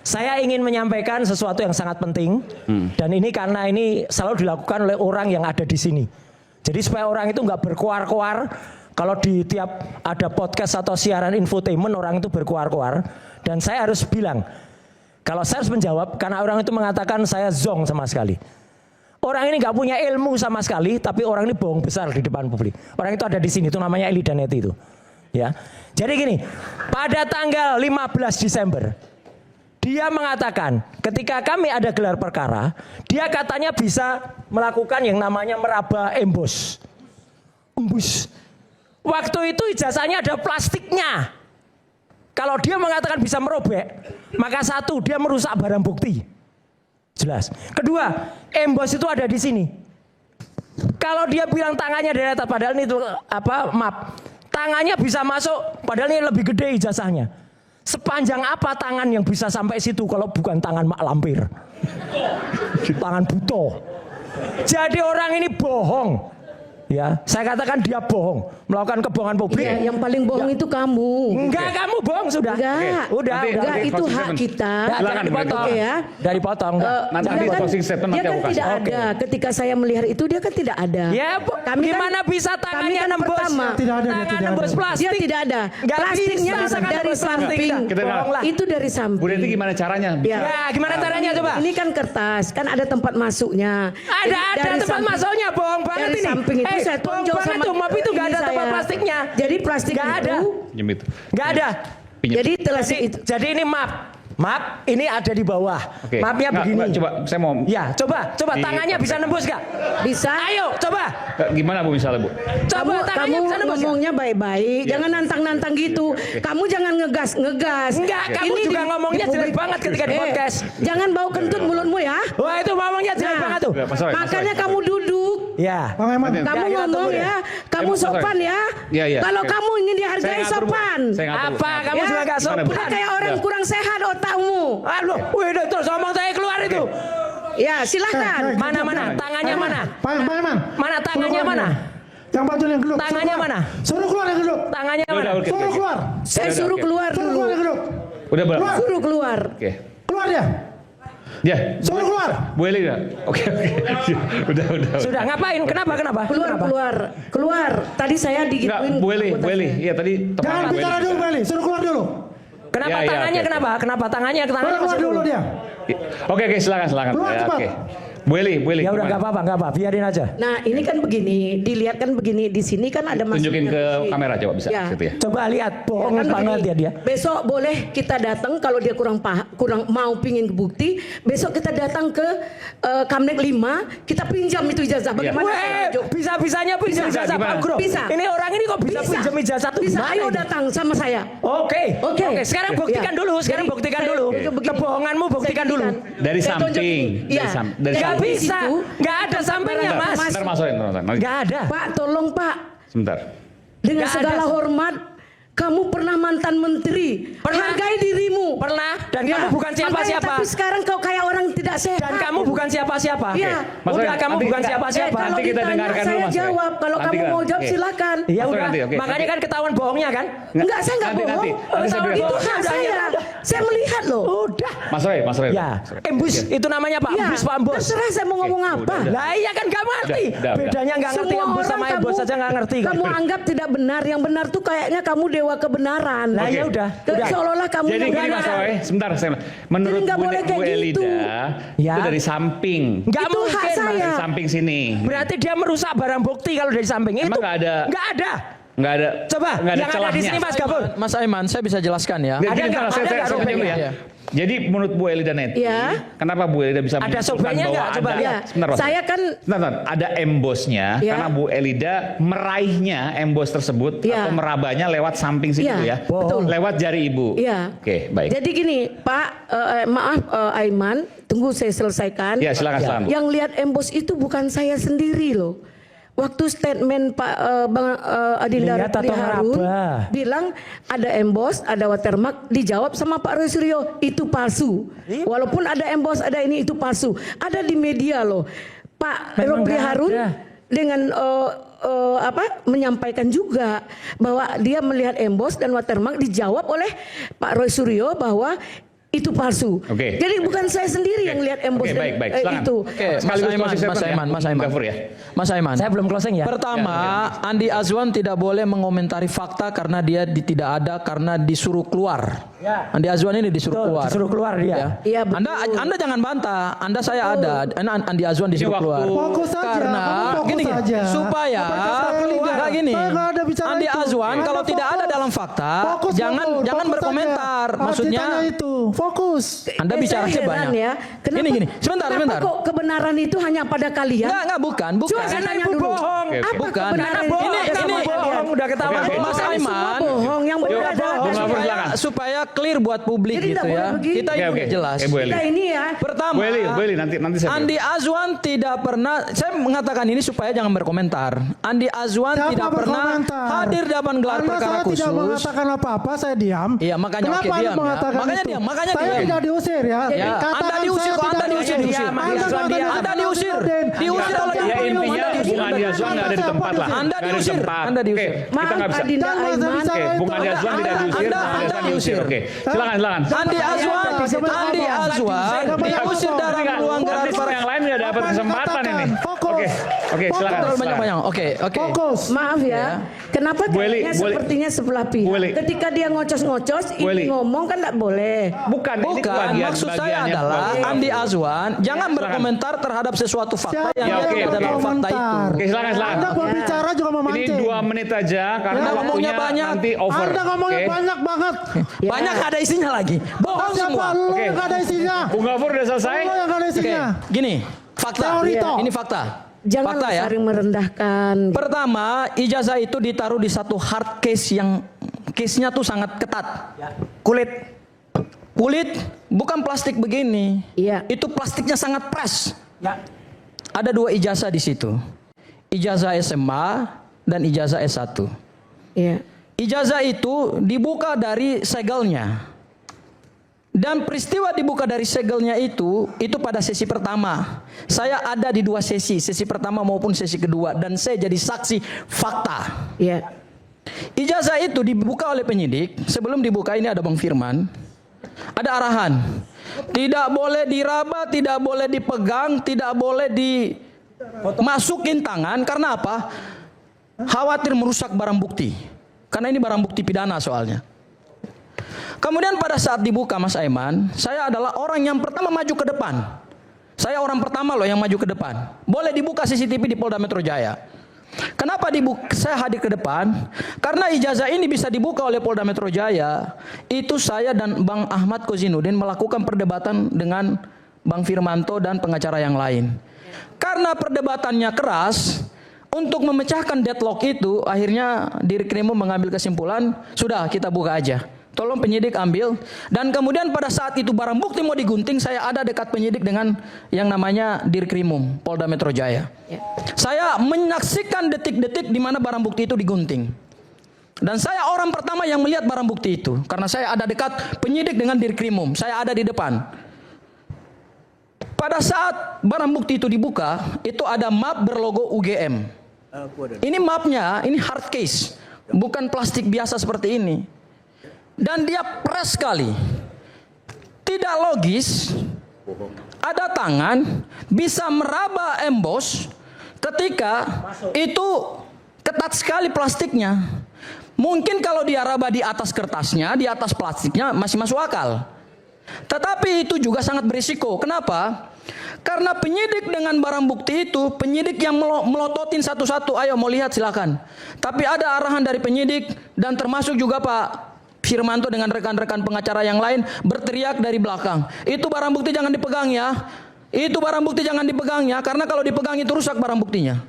Saya ingin menyampaikan sesuatu yang sangat penting dan ini karena ini selalu dilakukan oleh orang yang ada di sini. Jadi supaya orang itu nggak berkuar-kuar kalau di tiap ada podcast atau siaran infotainment orang itu berkuar-kuar dan saya harus bilang kalau saya harus menjawab karena orang itu mengatakan saya zong sama sekali. Orang ini nggak punya ilmu sama sekali tapi orang ini bohong besar di depan publik. Orang itu ada di sini itu namanya Eli Daneti itu. Ya. Jadi gini, pada tanggal 15 Desember dia mengatakan ketika kami ada gelar perkara, dia katanya bisa melakukan yang namanya meraba embus. Waktu itu ijazahnya ada plastiknya. Kalau dia mengatakan bisa merobek, maka satu, dia merusak barang bukti. Jelas. Kedua, embos itu ada di sini. Kalau dia bilang tangannya dari atas, padahal ini itu tangannya bisa masuk, padahal ini lebih gede ijazahnya. Sepanjang apa tangan yang bisa sampai situ kalau bukan tangan mak lampir? Tangan buto. Jadi orang ini bohong. Ya, saya katakan dia bohong, melakukan kebohongan publik. Ya, yang paling bohong itu kamu. Enggak, kamu bohong sudah. Enggak. Udah. Itu hak kita. Jangan dipotong. Oke ya. Dari potong. Nanti Dia closing statement dia nanti kan aku kasih. tidak ada. Ketika saya melihat itu dia kan tidak ada. Ya, gimana bisa tangannya nembus? Tidak ada, Tangan nembus plastik. Dia tidak ada. Nggak Plastiknya bisa dari nembus plastik. samping. Kita Bohong lah. Itu dari samping. Bu Deti gimana caranya? Ya, gimana caranya coba? Ini kan kertas, kan ada tempat masuknya. Ada tempat masuknya, bohong banget dari ini. samping itu saya bohong tonjol banget sama tuh, map itu nggak ini ada tempat saya. plastiknya. Jadi plastik Nggak itu ada. Pinjem itu. Nggak ada. Jadi telasik itu. Jadi ini map ini ada di bawah. Oke. Mapnya Nggak, begini. coba saya mau. Ya, coba tangannya bisa nembus gak? Bisa. Ayo, coba. Gimana Bu misalnya Bu? Coba tangannya Kamu bisa nembus. ngomongnya baik-baik, jangan nantang-nantang gitu. Kamu jangan ngegas. Enggak, kamu juga ngomongnya jelek banget ketika di podcast. Jangan bau kentut mulutmu ya. Wah, itu ngomongnya jelek banget tuh. Makanya kamu duduk. Ya. Bang Eman. Kamu ngomong ya, kamu sopan ya. Iya. Kalau Oke. kamu ingin dihargai Saya ngatur, Bu. sopan. Saya ngatur, Bu. Apa kamu Ya, juga gak Gimana, Bu? sopan? Udah kayak orang kurang sehat otakmu. Aduh, wih, terus ngomong saya keluar itu. Ya silahkan. Mana? Tangannya mana? Bang Eman. Mana tangannya Suruh keluar mana? dia. Yang baju yang geluk. Tangannya mana? Suruh keluar yang geluk. Tangannya Udah, mana? oke. Suruh keluar. Saya suruh keluar Suruh dulu. keluar yang geluk. Udah berapa? Keluar. Suruh keluar. Oke. Keluar dia. Ya. Suruh keluar. Bu Eli enggak? Oke. Udah. Sudah ngapain? Kenapa? Keluar. Tadi saya Enggak, digituin. Bu Eli. Iya tadi Jangan teman Bu bicara Eli. dulu Beli. Suruh keluar dulu. Kenapa Ya, tangannya? oke. Kenapa tangannya? Suruh keluar dulu dia. Oke, silakan. Keluar Ya, cepat. Oke. Bu Eli. Ya udah gimana? nggak apa, biarin aja. Nah ini kan begini, dilihat kan begini di sini kan ada Tunjukin ke masuknya. kamera coba bisa Ya. situ ya. Coba lihat, bohong Kan banget begini, ya dia. Besok boleh kita datang kalau dia kurang mau pingin bukti. Besok kita datang ke Kamnek 5, kita pinjam itu ijazah. Bagaimana? Weh, bisa-bisanya pinjam Bisa, ijazah gimana? Pak Guru. Bisa. Ini orang ini kok bisa pinjam ijazah tuh? Bisa. gimana Ayo ini? datang sama saya. Oke. Sekarang buktikan Ya. dulu. Jadi, Buktikan saya- dulu. itu begini. Kebohonganmu buktikan Saya dulu. buktikan. Dari Saya tunjuk samping. ini. Iya. Dari Nggak samping. bisa. Situ, Nggak ada sampingnya, Mas. Sebentar masukin. Nggak ada. Pak, tolong Pak. Sebentar. Dengan Nggak segala ada. hormat, kamu pernah mantan menteri. Pernah. Hargai dirimu. Pernah. Dan Ya, kamu bukan makanya siapa-siapa. Tapi sekarang kau kayak orang tidak sehat. Dan kamu bukan siapa-siapa. Iya. Mas Udah, Roy, kamu nanti bukan kita- siapa-siapa. Kalau Nanti kita ditanya, dengarkan dulu, saya Mas Roy. jawab. Kalau Nanti kamu kita- mau jawab oke. silakan. Iya Mas Roy, udah. nanti, oke. Makanya kan ketahuan bohongnya kan? Enggak, saya enggak Nanti, bohong. nanti saya Oh, bilang. Itu hak saya. Saya melihat loh. Udah. Mas Roy. Ya. Embus itu namanya Pak. Iya. Embus Pak Embus. Terserah saya mau ngomong apa. udah. Lah iya kan gak ngerti. Udah. Bedanya nggak ngerti Semua embus orang sama embus saja nggak ngerti. Kamu anggap tidak benar. Yang benar tuh kayaknya kamu dewa kebenaran. Nah ya udah. Seolah-olah kamu Jadi yang gini Mas benar. Roy, sebentar saya. Menurut nggak Bu boleh kayak gitu. Elida, Ya. itu dari samping. Nggak Itu hak mungkin. saya. Dari samping sini. Berarti dia merusak barang bukti kalau dari samping itu. Emang nggak ada? Nggak ada. Nggak ada. Coba nggak ada yang ada di celahnya. sini Mas Gabur. Mas Aiman, saya bisa jelaskan ya. Nggak, Ada gini, nggak? Mas, saya Ada nggak tanya dulu sobeknya? ya. Jadi menurut Bu Elida Neti, Ya. kenapa Bu Elida bisa Ada menyimpulkan sobeknya bahwa nggak? Coba ada? lihat. Sebentar, Mas. Saya kan Sebentar, ada embosnya Ya. karena Bu Elida meraihnya embos tersebut Ya. atau merabanya lewat samping situ Ya, ya. betul. Lewat jari Ibu. Iya. Oke, baik. Jadi gini, Pak, maaf Aiman, tunggu saya selesaikan. Ya, silakan Bu. Yang lihat embos itu bukan saya sendiri loh. Waktu statement Pak Bang Adinda Lihat atau Harun ngeraba? bilang ada embos, ada watermark, dijawab sama Pak Roy Suryo itu palsu. Walaupun ada embos, ada ini itu palsu. Ada di media loh. Pak Memang Roy nggak Harun ada. dengan menyampaikan juga bahwa dia melihat embos dan watermark, dijawab oleh Pak Roy Suryo bahwa itu palsu. Oke. Jadi bukan saya sendiri yang lihat emboss Oke, dan, baik. Silakan. itu. Oke, Sekaligus closing Mas statement Aiman. Gafur ya. Mas Aiman. Saya belum closing ya. Pertama, Andi Azwan tidak boleh mengomentari fakta karena dia tidak ada karena disuruh keluar. Ya. Andi Azwan ini disuruh Betul, keluar. disuruh keluar dia. Ya. Iya, betul. Anda jangan bantah. Anda saya ada. Andi Azwan disuruh waktu- keluar. Fokus saja, Karena kamu fokus gini, saja. supaya Apakah saya leader? nggak gini. Saya nggak ada bicara Andi itu. Azwan Anda kalau tidak ada fokus. dalam fakta, Fokus, jangan fokus berkomentar. saja. Maksudnya Ditanya itu, fokus. Anda bicara Saya heran banyak. ya. Kenapa, Gini. Sebentar. kenapa kok kebenaran itu hanya pada kalian? Enggak, bukan. Coba saya tanya Ibu dulu. bohong. Oke, oke. Apa Bukan. kebenaran Ini- itu ada sama ini- kalian? Bohong, udah ketahuan. Oke, oke. Mas Bukan semua Aiman, bohong yang benar Yuk, adalah Bung Gafur, supaya silakan. supaya clear buat publik Jadi gitu nggak ya. boleh begini. Kita Oke, ini oke. udah jelas. Bu Eli. kita ini ya. Pertama, Bu Eli, nanti saya. Andi Azwan tidak pernah. Saya mengatakan ini supaya jangan berkomentar. Andi Azwan Siapa tidak pernah berkomentar? hadir dalam gelar Karena perkara saya khusus. tidak mengatakan apa-apa, saya diam. Iya, makanya Kenapa oke, Anda diam ya. mengatakan Makanya itu? diam, makanya saya diam. tidak diusir ya. Ya, Katakan Anda diusir saya kok, Anda tidak diusir. diusir. Anda Anda mengatakan Anda saya diusir. tidak Diusir oleh Ya Anda intinya diusir. Bung Andi Azwan nggak ada di tempat lah. Anda Nggak ada di diusir. tempat. Anda diusir. Oke, kita Maaf nggak bisa. Adinda Jangan bahasa Aiman. bicara Oke, Bung Andi Azwan tidak diusir. Anda Bung Andi Azwan diusir. Oke, silakan. Andi Azwan diusir dalam ruang gelar Nanti semua perkara. yang lain nggak dapat kesempatan ini. Fokus. Oke, silakan. Terlalu silakan. banyak. Oke. Fokus. Maaf ya, kenapa Bu Eli, kayaknya Bu Eli. sepertinya sebelah Bu Eli. pihak. Ketika dia ngocos-ngocos, Bu Eli. ini ngomong kan tidak boleh. Bukan, ini Bukan, bagian- maksud saya bagiannya adalah Bung Andi Gafur. Azwan jangan silakan. berkomentar terhadap sesuatu fakta Siapa yang Ya, dia oke, tidak oke. dalam fakta itu. Oke, silakan. Anda mau bicara juga Ini memancing. 2 menit aja karena Anda waktunya ngomongnya banyak. nanti over. Anda ngomongnya Oke. banyak banget. Ya. Banyak ada isinya lagi. Bohong Siapa semua. lu Oke. yang nggak ada isinya? Bung Gafur udah selesai. Lu yang nggak ada Oke, isinya. gini, fakta. Teori toh. Ini fakta. Jangan Fakta ya. saling merendahkan. Pertama, ijazah itu ditaruh di satu hard case yang case-nya tuh sangat ketat. Kulit. Kulit bukan plastik begini. Iya. Itu plastiknya sangat fresh. Ya. Ada 2 ijazah di situ. Ijazah SMA dan ijazah S1. Iya. Ijazah itu dibuka dari segelnya. Dan peristiwa dibuka dari segelnya itu pada sesi pertama. Saya ada di 2 sesi pertama maupun sesi kedua. Dan saya jadi saksi fakta. Iya. Ijazah itu dibuka oleh penyidik. Sebelum dibuka ini ada Bang Firman. Ada arahan. Tidak boleh diraba, tidak boleh dipegang, tidak boleh dimasukin tangan. Karena apa? Khawatir merusak barang bukti. Karena ini barang bukti pidana soalnya. Kemudian pada saat dibuka Mas Aiman, saya adalah orang yang pertama maju ke depan. Saya orang pertama loh yang maju ke depan. Boleh dibuka CCTV di Polda Metro Jaya. Kenapa saya hadir ke depan? Karena ijazah ini bisa dibuka oleh Polda Metro Jaya. Itu saya dan Bang Ahmad Kozinudin melakukan perdebatan dengan Bang Firmanto dan pengacara yang lain. Karena perdebatannya keras, untuk memecahkan deadlock itu, akhirnya Dirkrimum mengambil kesimpulan, sudah kita buka aja. Tolong penyidik ambil. Dan kemudian pada saat itu barang bukti mau digunting, saya ada dekat penyidik dengan yang namanya Dirkrimum, Polda Metro Jaya. Ya. Saya menyaksikan detik-detik di mana barang bukti itu digunting. Dan saya orang pertama yang melihat barang bukti itu. Karena saya ada dekat penyidik dengan Dirkrimum. Saya ada di depan. Pada saat barang bukti itu dibuka, itu ada map berlogo UGM. Ini mapnya, ini hard case. Bukan plastik biasa seperti ini. Dan dia fresh sekali. Tidak logis. Ada tangan bisa meraba emboss ketika itu ketat sekali plastiknya. Mungkin kalau dia raba di atas kertasnya, di atas plastiknya masih masuk akal. Tetapi itu juga sangat berisiko. Kenapa? Karena penyidik dengan barang bukti itu, penyidik yang melototin satu-satu, ayo mau lihat silakan. Tapi ada arahan dari penyidik dan termasuk juga Pak Firmanto dengan rekan-rekan pengacara yang lain berteriak dari belakang. Itu barang bukti jangan dipegang ya. Itu barang bukti jangan dipegang ya. Karena kalau dipegang itu rusak barang buktinya.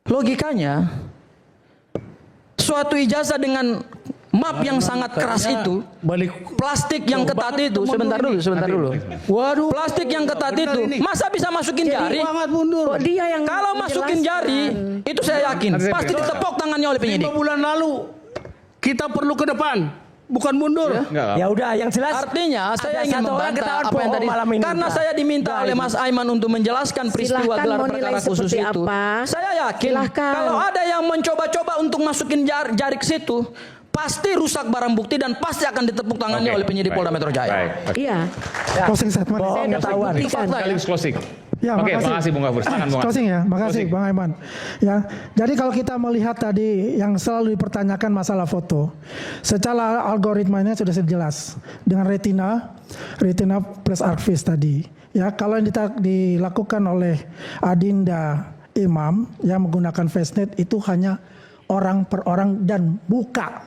Logikanya, suatu ijazah dengan map yang sangat keras itu, plastik yang ketat itu, sebentar dulu. Waduh, plastik yang ketat itu, masa bisa masukin jari? Kok dia yang Kalau masukin jari, itu saya yakin pasti ditepok tangannya oleh penyidik. 5 bulan lalu kita perlu ke depan, bukan mundur. Ya udah, yang jelas Artinya saya ada ingin satu orang membantah ketahuan apa yang bohong tadi malam ini. karena saya diminta oleh Mas Aiman untuk menjelaskan peristiwa Silahkan gelar mau perkara nilai khusus seperti itu. apa. Saya yakin Silahkan. kalau ada yang mencoba-coba untuk masukin jari ke situ, pasti rusak barang bukti dan pasti akan ditepuk tangani oleh penyidik Polda Metro Jaya. Baik. Iya. Closing statement. Bohong dapat ketahuan. buktikan. Sekaligus closing. Ya, Oke, makasih Bung Gafur. Silakan Bung. Closing ya, makasih Closing. Bang Aiman. Ya, jadi kalau kita melihat tadi yang selalu dipertanyakan masalah foto, secara algoritmanya sudah jelas dengan retina plus archvis tadi. Ya, kalau yang dilakukan oleh Adinda Imam yang menggunakan FaceNet itu hanya orang per orang dan muka,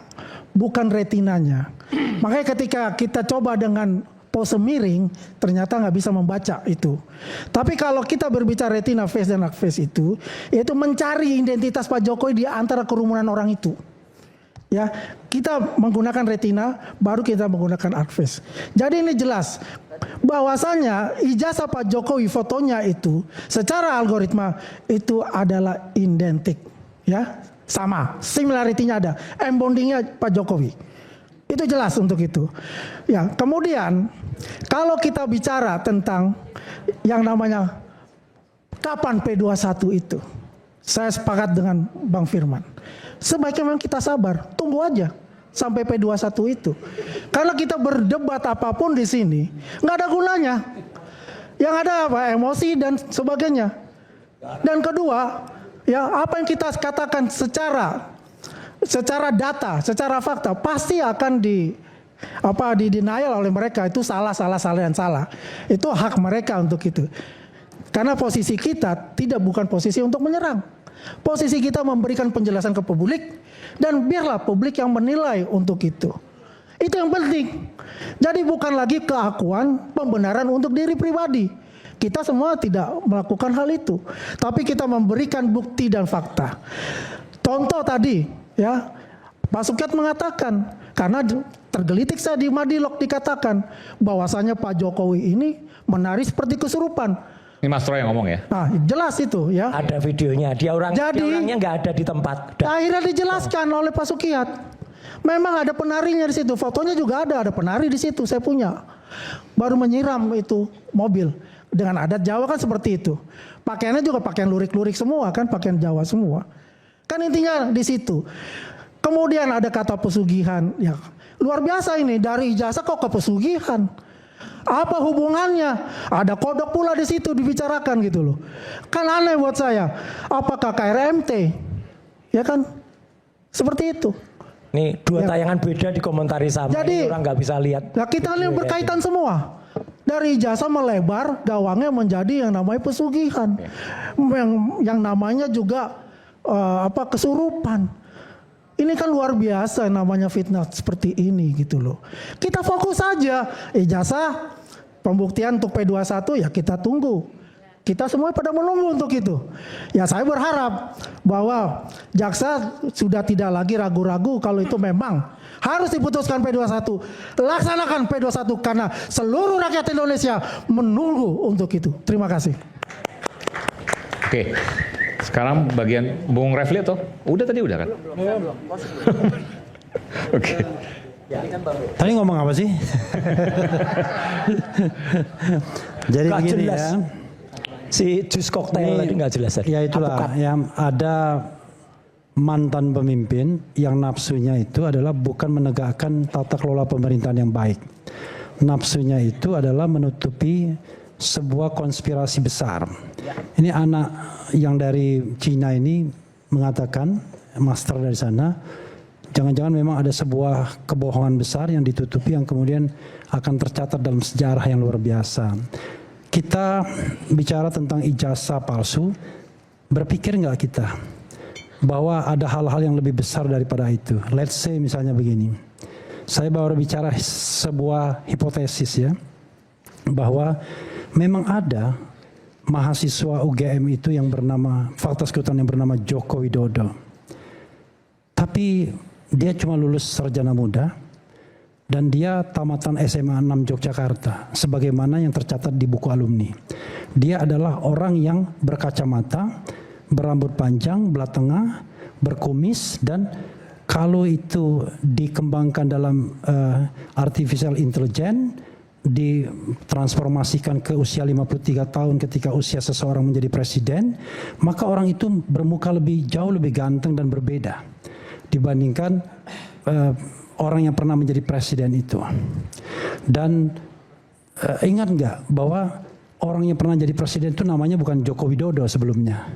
bukan retinanya. Makanya ketika kita coba dengan pose miring, ternyata nggak bisa membaca itu. Tapi kalau kita berbicara retina, face dan archvis itu mencari identitas Pak Jokowi di antara kerumunan orang itu. Ya, kita menggunakan retina, baru kita menggunakan archvis. Jadi ini jelas bahwasanya ijazah Pak Jokowi fotonya itu secara algoritma itu adalah identik, ya, sama, similarity-nya ada, embondingnya Pak Jokowi. Itu jelas untuk itu. Ya, kemudian kalau kita bicara tentang yang namanya kapan P21 itu, saya sepakat dengan Bang Firman. Sebaiknya memang kita sabar, tunggu aja sampai P21 itu. Karena kita berdebat apapun di sini nggak ada gunanya. Yang ada apa? Emosi dan sebagainya. Dan kedua, ya apa yang kita katakan secara data, secara fakta pasti akan di denial oleh mereka, itu salah. Itu hak mereka untuk itu. Karena posisi kita bukan posisi untuk menyerang. Posisi kita memberikan penjelasan ke publik dan biarlah publik yang menilai untuk itu. Itu yang penting. Jadi bukan lagi keakuan, pembenaran untuk diri pribadi. Kita semua tidak melakukan hal itu, tapi kita memberikan bukti dan fakta. Contoh tadi, ya, Pak Sukyat mengatakan, karena tergelitik saya di Madilog dikatakan bahwasanya Pak Jokowi ini menari seperti kesurupan. Ini Mas Troy yang ngomong ya. Nah, jelas itu ya. Ada videonya, dia orangnya nggak ada di tempat. Akhirnya dijelaskan oleh Pak Sukyat. Memang ada penarinya di situ, fotonya juga ada penari di situ, saya punya. Baru menyiram itu mobil. Dengan adat Jawa kan seperti itu. Pakaiannya juga pakaian lurik-lurik semua kan, pakaian Jawa semua. Kan intinya di situ. Kemudian ada kata pesugihan, ya luar biasa ini, dari ijazah kok ke pesugihan. Apa hubungannya? Ada kodok pula di situ dibicarakan gitu loh. Kan aneh buat saya. Apakah KRMT? Ya kan? Seperti itu. Nih dua tayangan beda dikomentari sama. Jadi, ini orang nggak bisa lihat. Nah kita lihat berkaitan semua. Dari ijazah melebar, gawangnya menjadi yang namanya pesugihan. Yang namanya juga kesurupan. Ini kan luar biasa namanya fitnah seperti ini gitu loh. Kita fokus saja ijazah pembuktian untuk P21 ya kita tunggu. Kita semua pada menunggu untuk itu. Ya saya berharap bahwa jaksa sudah tidak lagi ragu-ragu kalau itu memang harus diputuskan P21. Laksanakan P21 karena seluruh rakyat Indonesia menunggu untuk itu. Terima kasih. Oke. Sekarang bagian Bung Refli atau? Udah kan? Oke. Tadi ngomong apa sih? Jadi Gak begini jelas. ya. Si jus koktail tadi nggak jelas tadi. Ya itulah Apukat. yang ada mantan pemimpin yang nafsunya itu adalah bukan menegakkan tata kelola pemerintahan yang baik. Nafsunya itu adalah menutupi sebuah konspirasi besar. Ini anak yang dari Cina ini mengatakan, master dari sana, jangan-jangan memang ada sebuah kebohongan besar yang ditutupi yang kemudian akan tercatat dalam sejarah yang luar biasa. Kita bicara tentang ijazah palsu, berpikir nggak kita bahwa ada hal-hal yang lebih besar daripada itu? Let's say misalnya begini, saya baru bicara sebuah hipotesis ya, bahwa memang ada mahasiswa UGM itu yang bernama Fakultas Kedokteran yang bernama Joko Widodo. Tapi dia cuma lulus sarjana muda dan dia tamatan SMA 6 Yogyakarta sebagaimana yang tercatat di buku alumni. Dia adalah orang yang berkacamata, berambut panjang, belah tengah, berkumis, dan kalau itu dikembangkan dalam artificial intelligence, ditransformasikan ke usia 53 tahun ketika usia seseorang menjadi presiden, maka orang itu bermuka jauh lebih ganteng dan berbeda dibandingkan orang yang pernah menjadi presiden itu. Dan ingat nggak bahwa orang yang pernah jadi presiden itu namanya bukan Joko Widodo sebelumnya,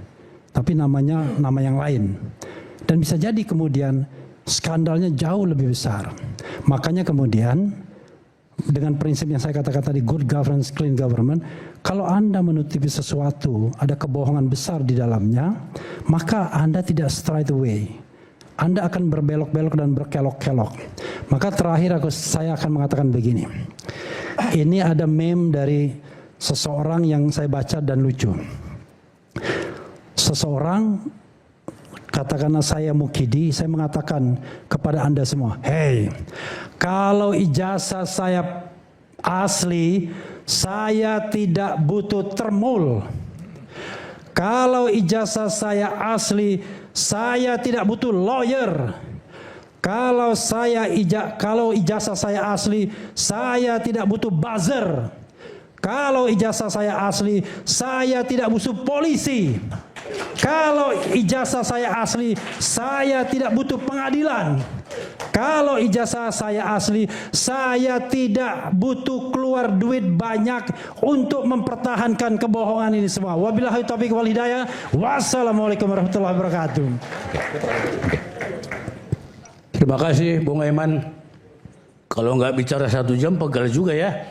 tapi namanya nama yang lain. Dan bisa jadi kemudian skandalnya jauh lebih besar. Makanya kemudian dengan prinsip yang saya katakan tadi, good governance, clean government, kalau Anda menutupi sesuatu, ada kebohongan besar di dalamnya, maka Anda tidak straight away. Anda akan berbelok-belok dan berkelok-kelok. Maka terakhir saya akan mengatakan begini. Ini ada meme dari seseorang yang saya baca dan lucu. Seseorang, katakanlah saya Mukidi, saya mengatakan kepada Anda semua, hey, kalau ijazah saya asli, saya tidak butuh termul. Kalau ijazah saya asli, saya tidak butuh lawyer. Kalau ijazah saya asli, saya tidak butuh buzzer. Kalau ijazah saya asli, saya tidak butuh polisi. Kalau ijazah saya asli, saya tidak butuh pengadilan. Kalau ijazah saya asli, saya tidak butuh keluar duit banyak untuk mempertahankan kebohongan ini semua. Wabillahi taufiq wal hidayah. Wassalamualaikum warahmatullahi wabarakatuh. Terima kasih Bung Aiman. Kalau nggak bicara 1 jam pegal juga ya.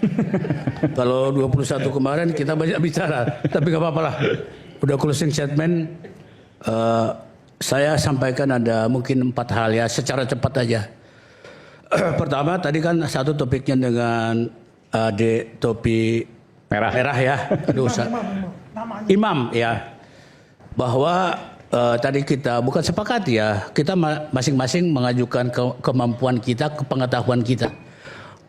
Kalau 21 kemarin kita banyak bicara, tapi nggak apa-apa lah. Udah closing statement. Saya sampaikan ada mungkin 4 hal ya, secara cepat aja. Pertama, tadi kan satu topiknya dengan topi merah ya. Aduh, Imam ya. Bahwa tadi kita bukan sepakat ya, kita masing-masing mengajukan kemampuan kita, kepengetahuan kita.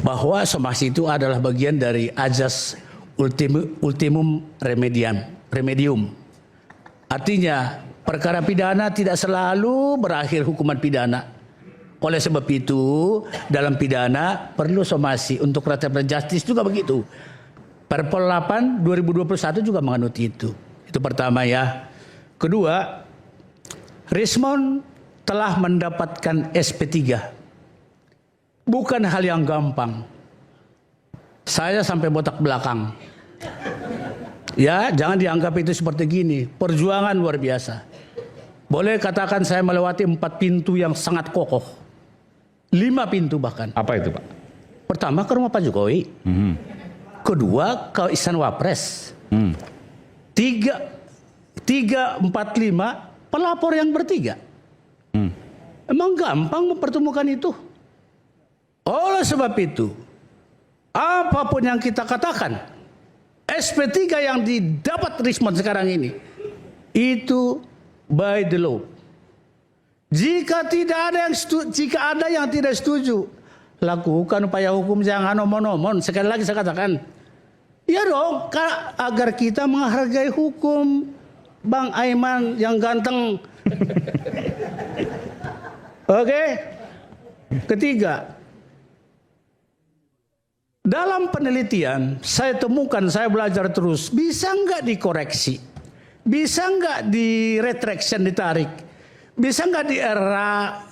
Bahwa somasi itu adalah bagian dari azas ultimum remedium. Artinya perkara pidana tidak selalu berakhir hukuman pidana. Oleh sebab itu dalam pidana perlu somasi. Untuk restoratif justice juga begitu. Perpol 8 2021 juga menganut itu. Itu pertama ya. Kedua, Rismond telah mendapatkan SP3. Bukan hal yang gampang. Saya sampai botak belakang. Ya, jangan dianggap itu seperti gini. Perjuangan luar biasa. Boleh katakan saya melewati 4 pintu yang sangat kokoh. 5 pintu bahkan. Apa itu Pak? Pertama ke rumah Pak Jokowi. Kedua ke Istana Wapres. 3, 4, 5 pelapor yang bertiga. Emang gampang mempertemukan itu? Oleh sebab itu, apapun yang kita katakan, SP3 yang didapat Rismond sekarang ini itu by the law. Jika ada yang tidak setuju, lakukan upaya hukum, jangan omon-omon. Sekali lagi saya katakan, ya dong, agar kita menghargai hukum. Bang Aiman yang ganteng. Oke. Ketiga, dalam penelitian saya temukan, saya belajar terus, bisa nggak dikoreksi, bisa nggak di retraction, ditarik, bisa nggak di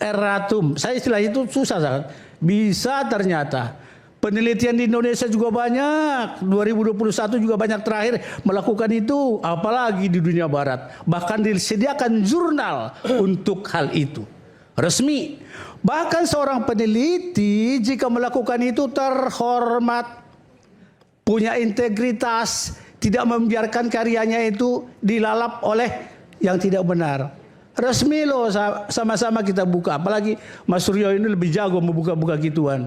erratum. Saya istilah itu susah sangat. Bisa ternyata. Penelitian di Indonesia juga banyak. 2021 juga banyak terakhir melakukan itu. Apalagi di dunia barat. Bahkan disediakan jurnal untuk hal itu. Resmi. Bahkan seorang peneliti jika melakukan itu terhormat. Punya integritas. Tidak membiarkan karyanya itu dilalap oleh yang tidak benar. Resmi loh, sama-sama kita buka. Apalagi Mas Suryo ini lebih jago membuka-buka gituan.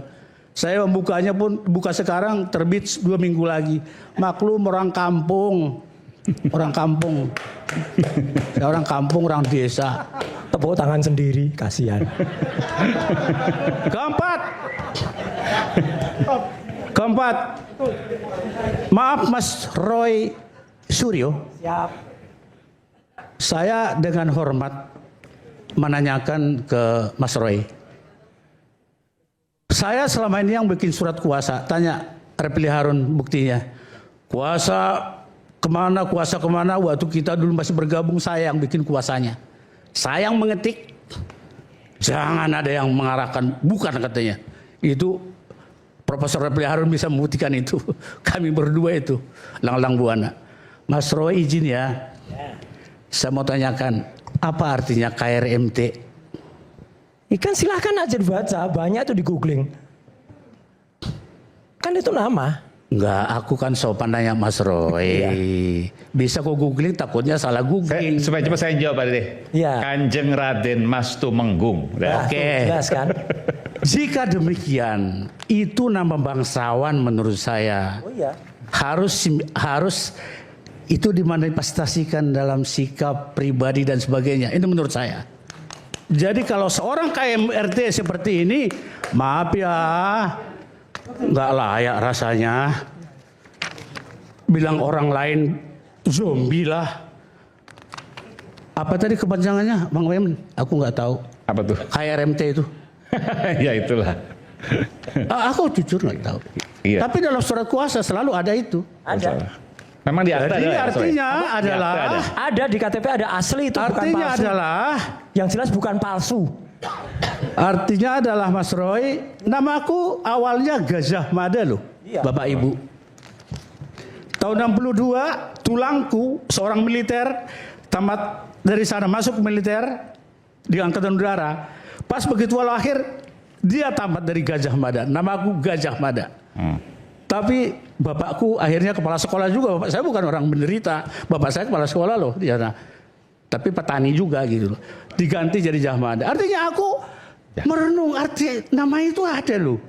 Saya membukanya pun buka sekarang, terbit 2 minggu lagi. Maklum orang kampung. Orang kampung. Saya orang kampung, orang desa. Tepuk tangan sendiri, kasihan. Keempat. Maaf Mas Roy Suryo. Siap. Saya dengan hormat menanyakan ke Mas Roy. Saya selama ini yang bikin surat kuasa. Tanya Repli Harun buktinya. Kuasa kemana, waktu kita dulu masih bergabung saya yang bikin kuasanya. Saya yang mengetik. Jangan ada yang mengarahkan, bukan katanya. Itu Profesor Refli Harun bisa membuktikan itu. Kami berdua itu, Lang-Lang Buana. Mas Roy izin ya. Saya mau tanyakan, apa artinya KRMT? Ikan silahkan aja dibaca, banyak itu di googling. Kan itu nama. Enggak, aku kan sopan nanya Mas Roy. Bisa kok googling, takutnya salah googling. Supaya cepat saya jawab Pak Dede. Iya. Kanjeng Raden Mas Tumenggung. Nah, Oke. tuh, jelas kan? Jika demikian, itu nama bangsawan menurut saya. Oh iya. Harus itu dimanifestasikan dalam sikap pribadi dan sebagainya. Ini menurut saya. Jadi kalau seorang KMRT seperti ini, maaf ya, nggak layak rasanya. Bilang orang lain zombie lah. Apa tadi kepanjangannya, Bang Wemen? Aku nggak tahu. Apa tuh? KRMT itu. Ya itulah. Aku jujur nggak tahu. Iya. Tapi dalam surat kuasa selalu ada itu. Ada. Memang di akta Jadi ada, artinya Di akta adalah, ada. Ada di KTP ada asli itu bukan artinya palsu. adalah, Yang jelas bukan palsu. artinya adalah Mas Roy, namaku awalnya Gajah Mada loh, Iya. Bapak Ibu. Tahun 62, tulangku seorang militer tamat dari sana masuk militer di Angkatan Udara. Pas begitu lahir, dia tamat dari Gajah Mada. Namaku Gajah Mada. Tapi bapakku akhirnya kepala sekolah juga. Bapak saya bukan orang menderita. Bapak saya kepala sekolah loh di sana. Tapi petani juga gitu loh. Diganti jadi Jahmada. Artinya aku merenung arti nama itu ada loh.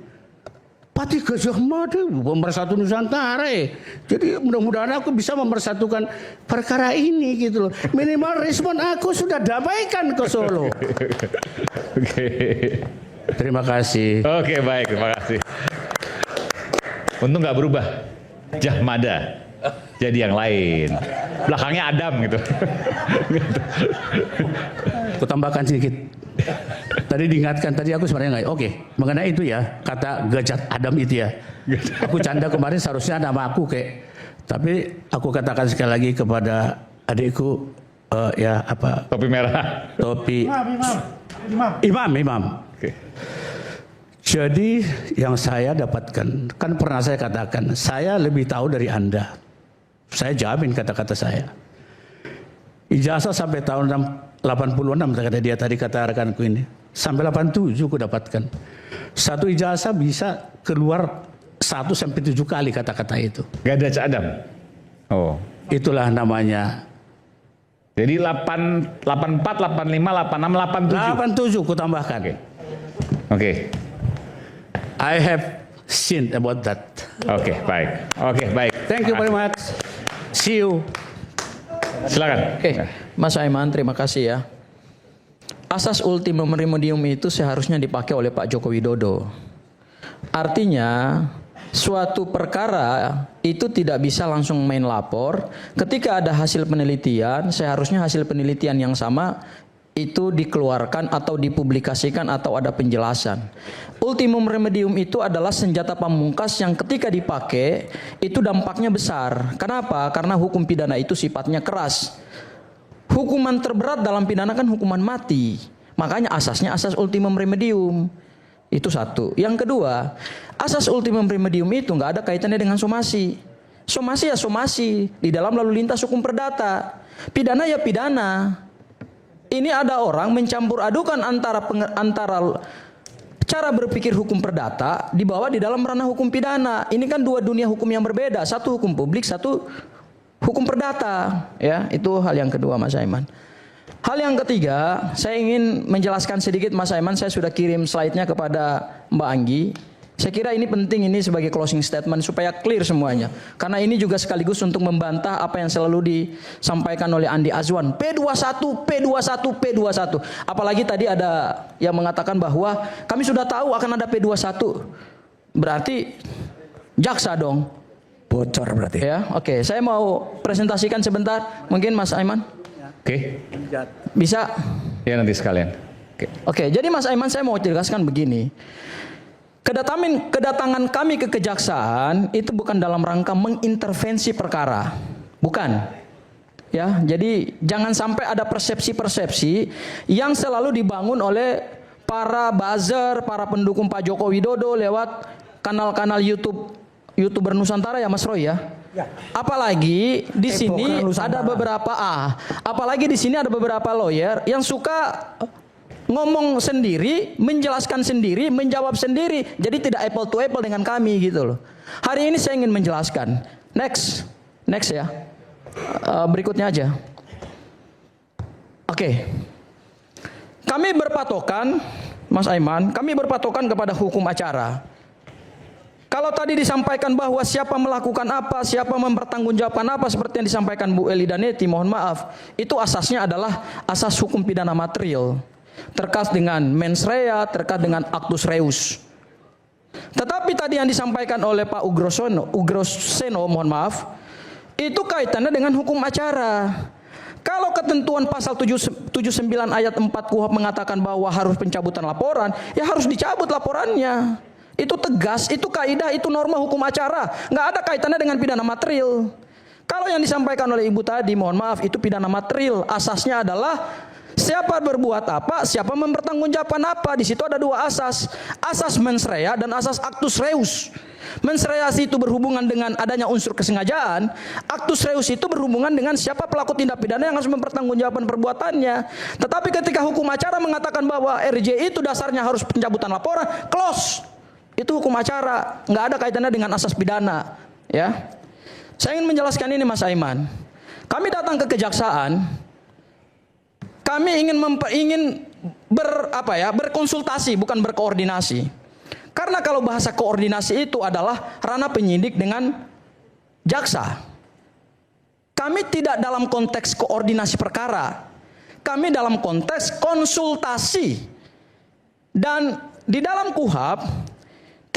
Pati Gajah Mada, pemersatu Nusantara ya. Jadi mudah-mudahan aku bisa mempersatukan perkara ini gitu loh. Minimal respon aku sudah damaikan ke Solo. Oke. Terima kasih. Oke, baik, terima kasih. Untung nggak berubah. Jahmada. Jadi yang lain. Belakangnya Adam gitu. Aku tambahkan sedikit. Tadi diingatkan, tadi aku sebenarnya nggak. Oke, mengenai itu ya, kata Gajah Adam itu ya. Aku canda kemarin seharusnya nama aku kayak. Tapi aku katakan sekali lagi kepada adikku, ya apa? Topi merah. Topi. Imam. Oke. Jadi yang saya dapatkan, kan pernah saya katakan, saya lebih tahu dari Anda. Saya jamin kata-kata saya. Ijazah sampai tahun 86 kata dia tadi, kata rekanku ini. Sampai 87 ku dapatkan. Satu ijazah bisa keluar 1 sampai 7 kali kata-kata itu. Gajah Adam. Oh. Itulah namanya. Jadi 84, 85, 86, 87. 87 ku tambahkan. Oke. I have seen about that. Oke, baik. Oke, baik. Thank you very much. See you. Silakan. Oke, Mas Aiman, terima kasih ya. Asas ultimum remedium itu seharusnya dipakai oleh Pak Joko Widodo. Artinya, suatu perkara itu tidak bisa langsung main lapor. Ketika ada hasil penelitian, seharusnya hasil penelitian yang sama itu dikeluarkan atau dipublikasikan atau ada penjelasan. Ultimum remedium itu adalah senjata pamungkas yang ketika dipakai itu dampaknya besar. Kenapa? Karena hukum pidana itu sifatnya keras. Hukuman terberat dalam pidana kan hukuman mati. Makanya asasnya asas ultimum remedium. Itu satu. Yang kedua, asas ultimum remedium itu nggak ada kaitannya dengan somasi. Somasi ya somasi di dalam lalu lintas hukum perdata. Pidana ya pidana. Ini ada orang mencampur adukan antara cara berpikir hukum perdata dibawa di dalam ranah hukum pidana. Ini kan dua dunia hukum yang berbeda. Satu hukum publik, satu hukum perdata. Ya, itu hal yang kedua, Mas Aiman. Hal yang ketiga, saya ingin menjelaskan sedikit, Mas Aiman. Saya sudah kirim slide-nya kepada Mbak Anggi. Saya kira ini penting, ini sebagai closing statement supaya clear semuanya. Karena ini juga sekaligus untuk membantah apa yang selalu disampaikan oleh Andi Azwan. P21, P21, P21. Apalagi tadi ada yang mengatakan bahwa kami sudah tahu akan ada P21. Berarti jaksa dong. Bocor berarti. Ya, oke. Saya mau presentasikan sebentar. Mungkin Mas Aiman. Oke. Bisa? Ya nanti sekalian. Oke. Oke, jadi Mas Aiman saya mau jelaskan begini. Kedatangan kami ke kejaksaan itu bukan dalam rangka mengintervensi perkara. Bukan. Ya, jadi jangan sampai ada persepsi-persepsi yang selalu dibangun oleh para buzzer, para pendukung Pak Joko Widodo lewat kanal-kanal YouTuber Nusantara ya Mas Roy ya. Apalagi di sini ada beberapa apalagi di sini ada beberapa lawyer yang suka ngomong sendiri, menjelaskan sendiri, menjawab sendiri. Jadi tidak apple to apple dengan kami gitu loh. Hari ini saya ingin menjelaskan. Next ya. Berikutnya aja. Oke. Kami berpatokan, Mas Aiman, kami berpatokan kepada hukum acara. Kalau tadi disampaikan bahwa siapa melakukan apa, siapa mempertanggungjawabkan apa, seperti yang disampaikan Bu Eli Daneti, mohon maaf, itu asasnya adalah asas hukum pidana material. Terkait dengan mens rea, terkait dengan actus reus. Tetapi tadi yang disampaikan oleh Pak Ugroseno, mohon maaf, itu kaitannya dengan hukum acara. Kalau ketentuan pasal 79 ayat 4 KUHP mengatakan bahwa harus pencabutan laporan, ya harus dicabut laporannya. Itu tegas, itu kaidah, itu norma hukum acara. Nggak ada kaitannya dengan pidana material. Kalau yang disampaikan oleh Ibu tadi, mohon maaf, itu pidana material. Asasnya adalah siapa berbuat apa, siapa mempertanggungjawabkan apa. Di situ ada dua asas. Asas mens rea dan asas actus reus. Mens rea itu berhubungan dengan adanya unsur kesengajaan. Actus reus itu berhubungan dengan siapa pelaku tindak pidana yang harus mempertanggungjawabkan perbuatannya. Tetapi ketika hukum acara mengatakan bahwa RJ itu dasarnya harus pencabutan laporan, close. Itu hukum acara, nggak ada kaitannya dengan asas pidana. Ya, saya ingin menjelaskan ini Mas Aiman. Kami datang ke kejaksaan, kami ingin berkonsultasi, bukan berkoordinasi. Karena kalau bahasa koordinasi itu adalah ranah penyidik dengan jaksa. Kami tidak dalam konteks koordinasi perkara, kami dalam konteks konsultasi. Dan di dalam KUHP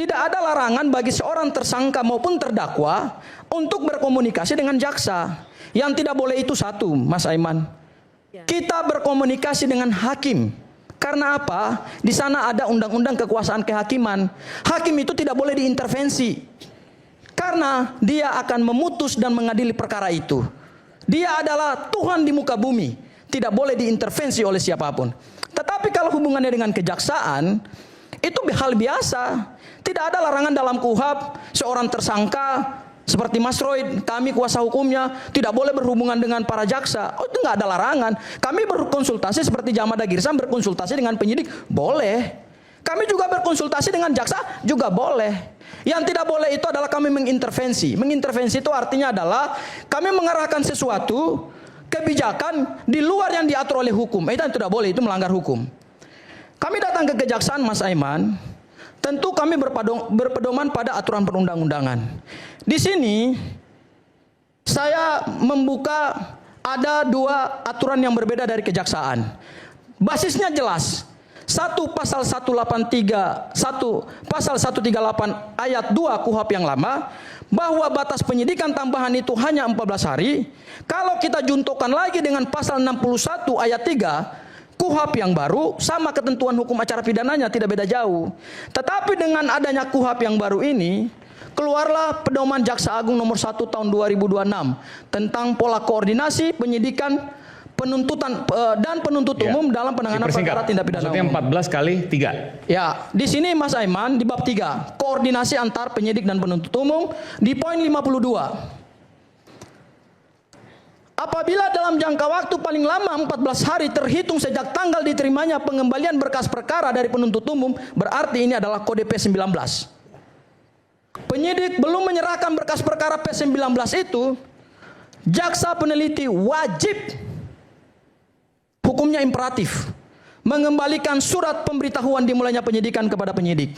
tidak ada larangan bagi seorang tersangka maupun terdakwa untuk berkomunikasi dengan jaksa. Yang tidak boleh itu satu, Mas Aiman. Kita berkomunikasi dengan hakim. Karena apa? Di sana ada undang-undang kekuasaan kehakiman. Hakim itu tidak boleh diintervensi. Karena dia akan memutus dan mengadili perkara itu. Dia adalah Tuhan di muka bumi. Tidak boleh diintervensi oleh siapapun. Tetapi kalau hubungannya dengan kejaksaan, itu hal biasa. Tidak ada larangan dalam KUHP seorang tersangka seperti Mas Roy, kami kuasa hukumnya tidak boleh berhubungan dengan para jaksa. Oh, itu nggak ada larangan. Kami berkonsultasi seperti Jamada Girsam berkonsultasi dengan penyidik, boleh. Kami juga berkonsultasi dengan jaksa, juga boleh. Yang tidak boleh itu adalah kami mengintervensi. Mengintervensi itu artinya adalah kami mengarahkan sesuatu kebijakan di luar yang diatur oleh hukum. Itu tidak boleh, itu melanggar hukum. Kami datang ke kejaksaan Mas Aiman, tentu kami berpedoman pada aturan perundang-undangan. Di sini saya membuka ada dua aturan yang berbeda dari kejaksaan. Basisnya jelas. Satu pasal 183, pasal 138 ayat 2 KUHP yang lama, bahwa batas penyidikan tambahan itu hanya 14 hari. Kalau kita juntukan lagi dengan pasal 61 ayat 3 KUHP yang baru, sama ketentuan hukum acara pidananya tidak beda jauh. Tetapi dengan adanya KUHP yang baru ini, keluarlah pedoman Jaksa Agung nomor 1 tahun 2026 tentang pola koordinasi penyidikan, penuntutan dan penuntut umum dalam penanganan perkara tindak pidana umum. Maksudnya 14 kali 3. Ya, di sini Mas Aiman di bab 3, koordinasi antar penyidik dan penuntut umum di poin 52. Apabila dalam jangka waktu paling lama 14 hari terhitung sejak tanggal diterimanya pengembalian berkas perkara dari penuntut umum, berarti ini adalah kode P19. Penyidik belum menyerahkan berkas perkara P19 itu, jaksa peneliti wajib, hukumnya imperatif, mengembalikan surat pemberitahuan dimulainya penyidikan kepada penyidik.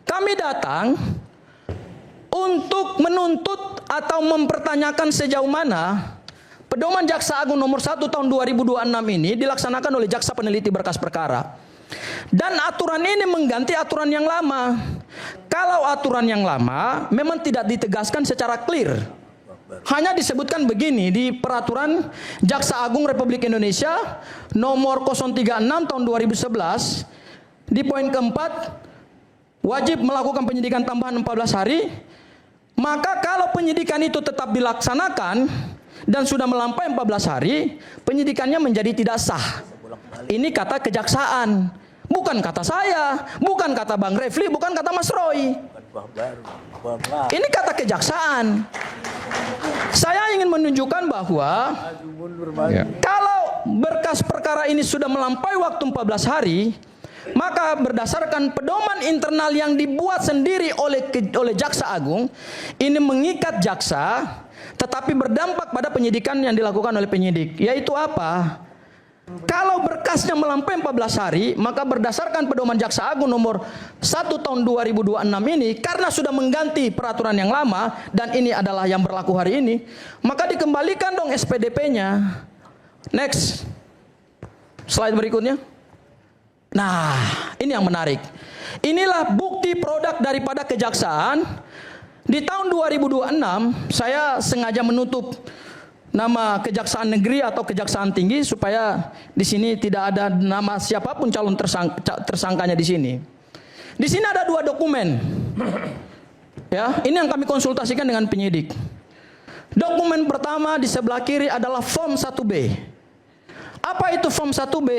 Kami datang untuk menuntut atau mempertanyakan sejauh mana pedoman Jaksa Agung nomor 1 tahun 2026 ini dilaksanakan oleh jaksa peneliti berkas perkara. Dan aturan ini mengganti aturan yang lama. Kalau aturan yang lama memang tidak ditegaskan secara clear. Hanya disebutkan begini di peraturan Jaksa Agung Republik Indonesia nomor 036 tahun 2011 di poin keempat, wajib melakukan penyidikan tambahan 14 hari. Maka kalau penyidikan itu tetap dilaksanakan dan sudah melampaui 14 hari, penyidikannya menjadi tidak sah. Ini kata kejaksaan. Bukan kata saya, bukan kata Bang Refli, bukan kata Mas Roy. Ini kata kejaksaan. Saya ingin menunjukkan bahwa kalau berkas perkara ini sudah melampaui waktu 14 hari, maka berdasarkan pedoman internal yang dibuat sendiri oleh Jaksa Agung, ini mengikat jaksa, tetapi berdampak pada penyidikan yang dilakukan oleh penyidik. Yaitu apa? Kalau berkasnya melampaui 14 hari, maka berdasarkan pedoman Jaksa Agung nomor 1 tahun 2026 ini, karena sudah mengganti peraturan yang lama, dan ini adalah yang berlaku hari ini, maka dikembalikan dong SPDP-nya. Next. Slide berikutnya. Nah, ini yang menarik. Inilah bukti produk daripada kejaksaan. Di tahun 2026, saya sengaja menutup nama Kejaksaan Negeri atau Kejaksaan Tinggi supaya di sini tidak ada nama siapapun calon tersangkanya di sini. Di sini ada 2 dokumen. Ya, ini yang kami konsultasikan dengan penyidik. Dokumen pertama di sebelah kiri adalah Form 1B. Apa itu Form 1B?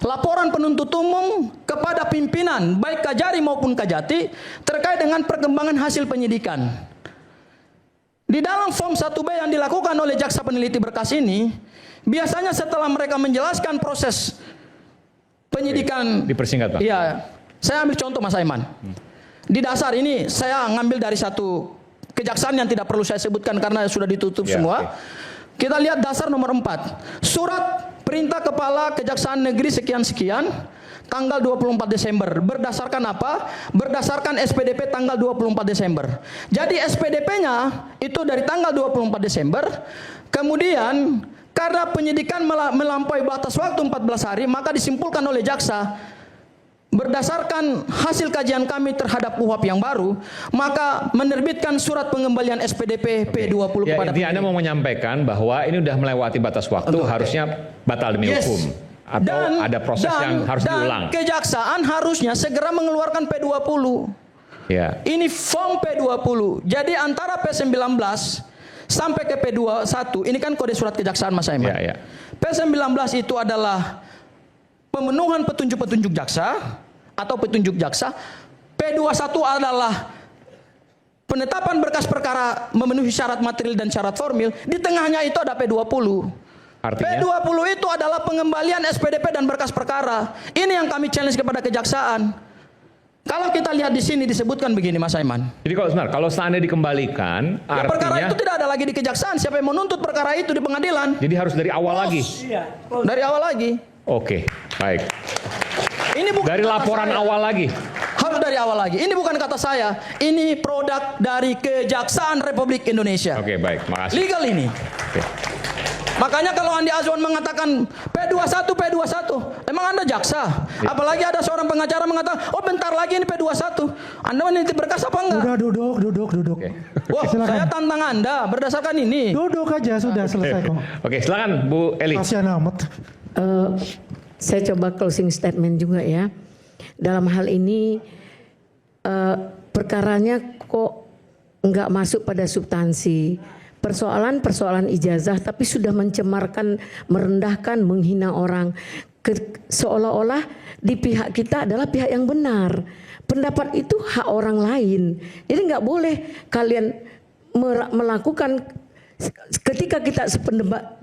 Laporan penuntut umum kepada pimpinan baik Kajari maupun Kajati terkait dengan perkembangan hasil penyidikan. Di dalam Form 1B yang dilakukan oleh jaksa peneliti berkas ini, biasanya setelah mereka menjelaskan proses penyidikan, dipersingkat, Pak. Iya, saya ambil contoh Mas Aiman. Di dasar ini saya ngambil dari satu kejaksaan yang tidak perlu saya sebutkan karena sudah ditutup semua. Okay. Kita lihat dasar nomor 4. Surat perintah Kepala Kejaksaan Negeri sekian-sekian, tanggal 24 Desember. Berdasarkan apa? Berdasarkan SPDP tanggal 24 Desember. Jadi SPDP-nya itu dari tanggal 24 Desember. Kemudian karena penyidikan melampaui batas waktu 14 hari, maka disimpulkan oleh jaksa, berdasarkan hasil kajian kami terhadap UHAP yang baru, maka menerbitkan surat pengembalian SPDP P20 kepada penyidik. Anda mau menyampaikan bahwa ini sudah melewati batas waktu, harusnya batal demi hukum. Atau ada proses yang harus diulang. Kejaksaan harusnya segera mengeluarkan P20. Ya. Ini form P20. Jadi antara P19 sampai ke P21, ini kan kode surat kejaksaan Mas Aiman. Ya, ya. P19 itu adalah pemenuhan petunjuk-petunjuk jaksa atau petunjuk jaksa. P21 adalah penetapan berkas perkara memenuhi syarat material dan syarat formil. Di tengahnya itu ada P20. Artinya? P20 itu adalah pengembalian SPDP dan berkas perkara. Ini yang kami challenge kepada kejaksaan. Kalau kita lihat di sini disebutkan begini Mas Aiman. Jadi kalau seandainya dikembalikan, Ya, artinya perkara itu tidak ada lagi di kejaksaan. Siapa yang menuntut perkara itu di pengadilan? jadi harus dari awal lagi. Dari awal lagi. Oke, baik. Ini bukan Dari kata laporan saya. awal lagi. Harus dari awal lagi. Ini bukan kata saya. Ini produk dari Kejaksaan Republik Indonesia. Oke, baik. Makasih. Legal ini. Oke. Makanya kalau Andi Azwan mengatakan P21, emang Anda jaksa? Apalagi ada seorang pengacara mengatakan, oh bentar lagi ini P21. Anda meneliti berkas apa enggak? Udah duduk. Wah, saya tantang Anda berdasarkan ini. Duduk aja sudah selesai kok. Oke, silakan Bu Eli. Kasihan amat. Saya coba closing statement juga ya. Dalam hal ini perkaranya kok nggak masuk pada substansi. Persoalan ijazah tapi sudah mencemarkan, merendahkan, menghina orang. Seolah-olah di pihak kita adalah pihak yang benar. Pendapat itu hak orang lain. Jadi nggak boleh kalian melakukan ketika kita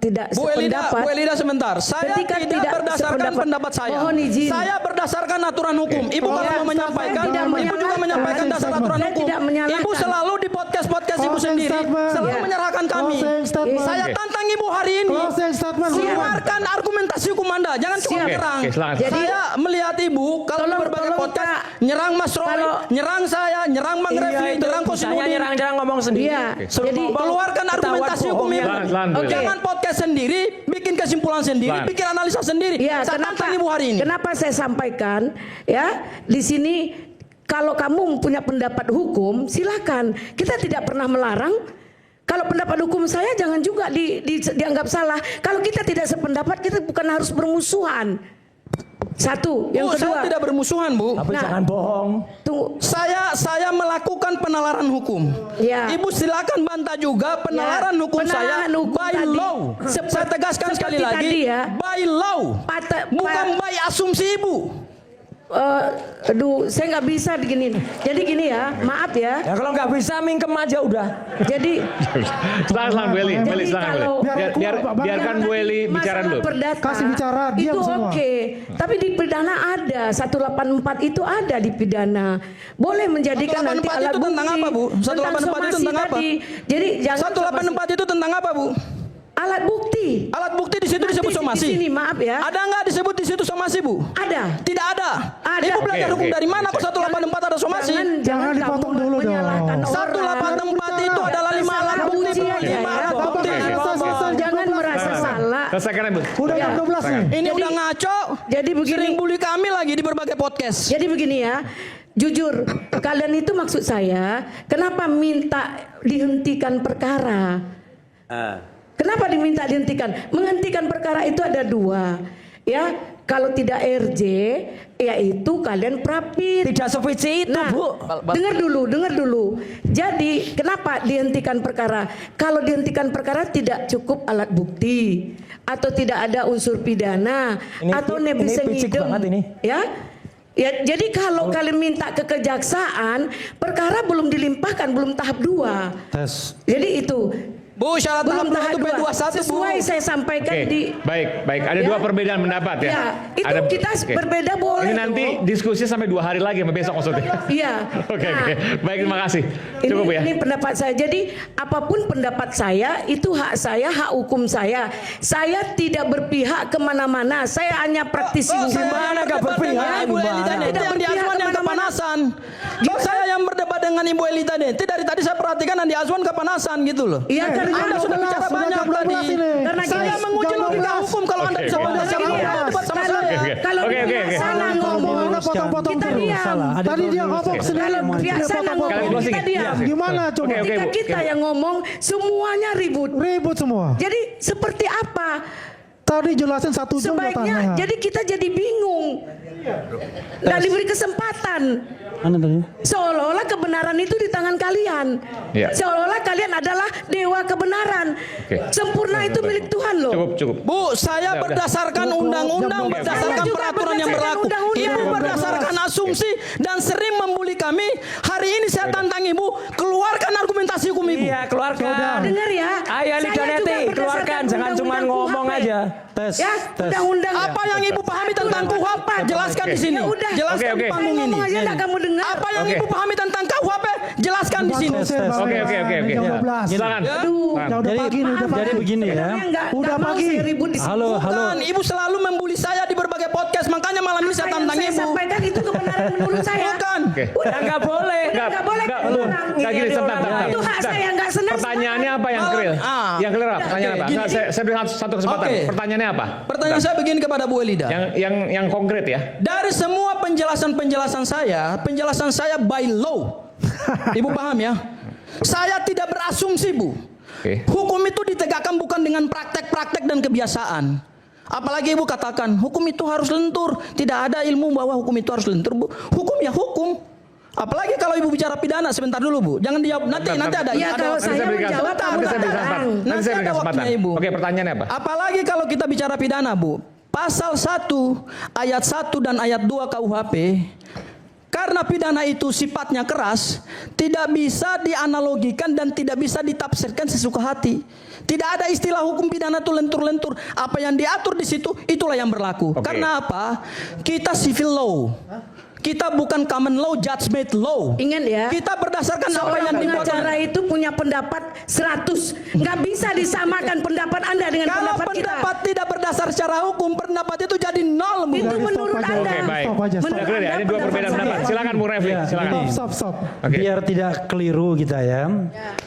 tidak Bu sependapat. Elida sebentar. Saya Ketika tidak berdasarkan pendapat saya. Mohon izin. Saya berdasarkan aturan hukum. Ibu kalau mau menyampaikan, Ibu juga menyampaikan dasar aturan Saya hukum. tidak menyalahkan. Ibu selalu di podcast Ibu sendiri selalu menyerahkan kami. Saya tantang Ibu hari ini. Keluarkan argumentasi hukum Anda. Jangan cuma menyerang. Oke, silakan. Saya melihat Ibu kalau di berbagai podcast nyerang Mas Roy, nyerang saya, nyerang Bang Refli, nyerang Kosinudin. Nyerang ngomong sendiri. Iya. Jadi Keluarkan argumentasi hukum Ibu. Oke. Jangan podcast sendiri, bikin kesimpulan sendiri, bikin analisa sendiri. ya, Saya tantang Ibu hari ini. Kenapa saya sampaikan ya di sini kalau kamu punya pendapat hukum silakan. Kita tidak pernah melarang. Kalau pendapat hukum saya jangan juga dianggap salah. Kalau kita tidak sependapat kita bukan harus bermusuhan. Satu, yang Bu, kedua. saya tidak bermusuhan, Bu. Tapi Nah, jangan bohong. Tunggu. Saya melakukan penalaran hukum. Ya. Ibu silakan bantah juga penalaran hukum saya penalaran hukum by tadi. law. Saya tegaskan sekali seperti lagi, tadi ya. by law. Bukan by asumsi Ibu. aduh, saya nggak bisa diginiin. Jadi gini ya, maaf ya. Ya kalau nggak bisa mingkem aja udah. Jadi Silakan Bu Eli, Jadi silakan Bu Eli. kalau- Biarkan Bu Eli bicara dulu. Perdata, Kasih bicara, diam itu semua. oke. Tapi di pidana ada 184 itu ada di pidana. Boleh menjadikan nanti 184 alat itu tentang bukti. apa, Bu? 184 itu somasi tentang apa? tadi. Jadi jangan 184 itu tentang apa, Bu? alat bukti. Alat bukti di situ Nanti disebut somasi. Di sini maaf ya. Ada nggak disebut di situ somasi, Bu? Ada. Tidak ada. Ada. Ibu belajar Oke, hukum oke. dari mana kok 184 ada somasi? Jangan dipotong kamu dulu dong. menyalahkan orang. 184 itu adalah 5 alat bukti, Bu. Uji aja 5 ya. alat bukti. Jangan merasa salah. Selesaikan Bu. Udah Ya. jam 12 nih. Ini Jadi- udah ngaco. jadi begini. Sering bully kami lagi di berbagai podcast. Jadi begini ya, jujur kalian itu maksud saya, kenapa minta dihentikan perkara? Kenapa diminta dihentikan? Menghentikan perkara itu ada dua, ya. Kalau tidak RJ, yaitu kalian prapit. Tidak sevisi itu, Nah, Bu. dengar dulu. Jadi kenapa dihentikan perkara? Kalau dihentikan perkara tidak cukup alat bukti atau tidak ada unsur pidana atau ini nebis picik banget ini. ya. Ya, jadi kalau kalian minta ke kejaksaan, perkara belum dilimpahkan, belum tahap 2. Tes. Jadi itu Bu, syarat tahap belum 2 itu tahap 2. P21, Bu. Sesuai saya sampaikan Oke, di baik. Ada Ya. dua perbedaan pendapat ya. Ya, itu kita oke. berbeda boleh. Ini nanti dong. diskusi sampai 2 hari lagi sampai besok maksudnya. Iya. Oke. Nah, Baik, terima kasih. Cukup ya. Ini pendapat saya. Jadi apapun pendapat saya itu hak saya, hak hukum saya. Saya tidak berpihak kemana-mana. Saya hanya praktisi hukum. Gimana gak berpihak, Ibu Ibu Elita Mara? Neti yang di Tidak Azwan yang berpihak kepanasan. Kalau saya yang berdebat dengan Ibu Elita Neti dari tadi saya perhatikan yang di Azwan kepanasan gitu loh. Iya, karena Anda sudah bicara banyak tadi. Karena Saya gini, menguji jam logika 12. hukum kalau Anda Oke, bisa oke. pada siapa Iya. yang debat sama Kalau- saya. Kalau Oke. sana Anda ngomong, potong-potong kita terus. diam. Salah. Ada Tadi dia dua ngomong dulu. sendiri. Kalau Dia biasa potong-potong. ngomong, Kalian kita diam. Gimana coba? Oke, Ketika Bu. kita yang ngomong, semuanya ribut. Ribut semua. Jadi seperti apa? Tadi jelasin 1 jam udah tanya. Sebaiknya jadi kita jadi bingung. Nggak diberi kesempatan. Mana tadi? Seolah-olah kebenaran itu di tangan kalian. Ya. Seolah-olah kalian adalah dewa kebenaran. Oke. Sempurna itu milik Tuhan loh. Cukup. Bu, saya Udah. berdasarkan undang-undang, Oke, oke. berdasarkan Saya juga peraturan yang berdasarkan berlaku. undang-undang. Ibu berdasarkan asumsi dan sering membuli kami. Hari ini saya tantang Ibu, keluarkan argumentasi hukum Ibu. Iya, keluarkan. Dengar ya. Ayo Saya Elita juga Neti, berdasarkan keluarkan. Jangan cuma undang-undang ngomong KUHP. aja. Tes. Ya, Tes. undang-undang. Apa yang Ibu pahami tentang KUHP? Jelaskan di sini. Ya udah. Jelaskan Oke, di oke. panggung Saya ini. ngomong aja enggak kamu dengar. Apa yang Oke. Ibu pahami tentang KUHP? Jelaskan di sini. Tes, tes. Oke. Jam 12. Silakan. Aduh. Ya udah Jadi- pagi nih, udah jadi pagi. begini ya. Sebenarnya nggak Udah mau pagi. saya ribut di sini. Halo. Bukan, Ibu selalu membuli saya di berbagai podcast, makanya malam ini saya Apa yang tantang saya Ibu. sampaikan itu kebenaran menurut saya. Bukan. Oke. Ya nggak boleh. Nggak boleh Nggak orang. gini, Ini sebentar. orang lain. Itu hak saya, nggak senang. Pertanyaannya apa yang clear? Yang clear apa? Pertanyaan Oke, apa? gini. Nggak, saya beri satu kesempatan. Oke. Pertanyaannya apa? Pertanyaan saya begini kepada Bu Elida. Yang konkret ya. Dari semua penjelasan saya by law. Ibu paham ya? Saya tidak berasumsi, Bu. Oke. Hukum itu ditegakkan bukan dengan praktek-praktek dan kebiasaan. Apalagi Ibu katakan, hukum itu harus lentur. Tidak ada ilmu bahwa hukum itu harus lentur, Bu. Hukum ya hukum. Apalagi kalau Ibu bicara pidana, sebentar dulu, Bu. Jangan dijawab. Nanti ada. Ya, ada- kalau Nanti saya berikan- menjawab, nanti kamu saya berikan sekarang. kesempatan. Nanti Nanti saya berikan ada kesempatan. waktunya, Ibu. Oke, pertanyaannya apa? Apalagi kalau kita bicara pidana, Bu. Pasal 1, ayat 1 dan ayat 2 KUHP. Karena pidana itu sifatnya keras, tidak bisa dianalogikan dan tidak bisa ditafsirkan sesuka hati. Tidak ada istilah hukum pidana itu lentur-lentur. Apa yang diatur di situ, itulah yang berlaku. Oke. Karena apa? Kita civil law. Kita bukan common law, judgment law. Ingat ya. Kita berdasarkan apa Seorang yang dibuat. pengacara itu punya pendapat 100. Nggak bisa disamakan pendapat Anda dengan Kalau pendapat kita. pendapat tidak berdasar secara hukum, pendapat itu jadi nol, Bu. Itu Stop menurut aja. Anda. Oke, baik. Stop aja, stop. Sudah clear ya? Ini dua perbedaan pendapat. Silakan Bu Refli, Ya, silakan. ini. Stop. Oke. Biar tidak keliru kita ya,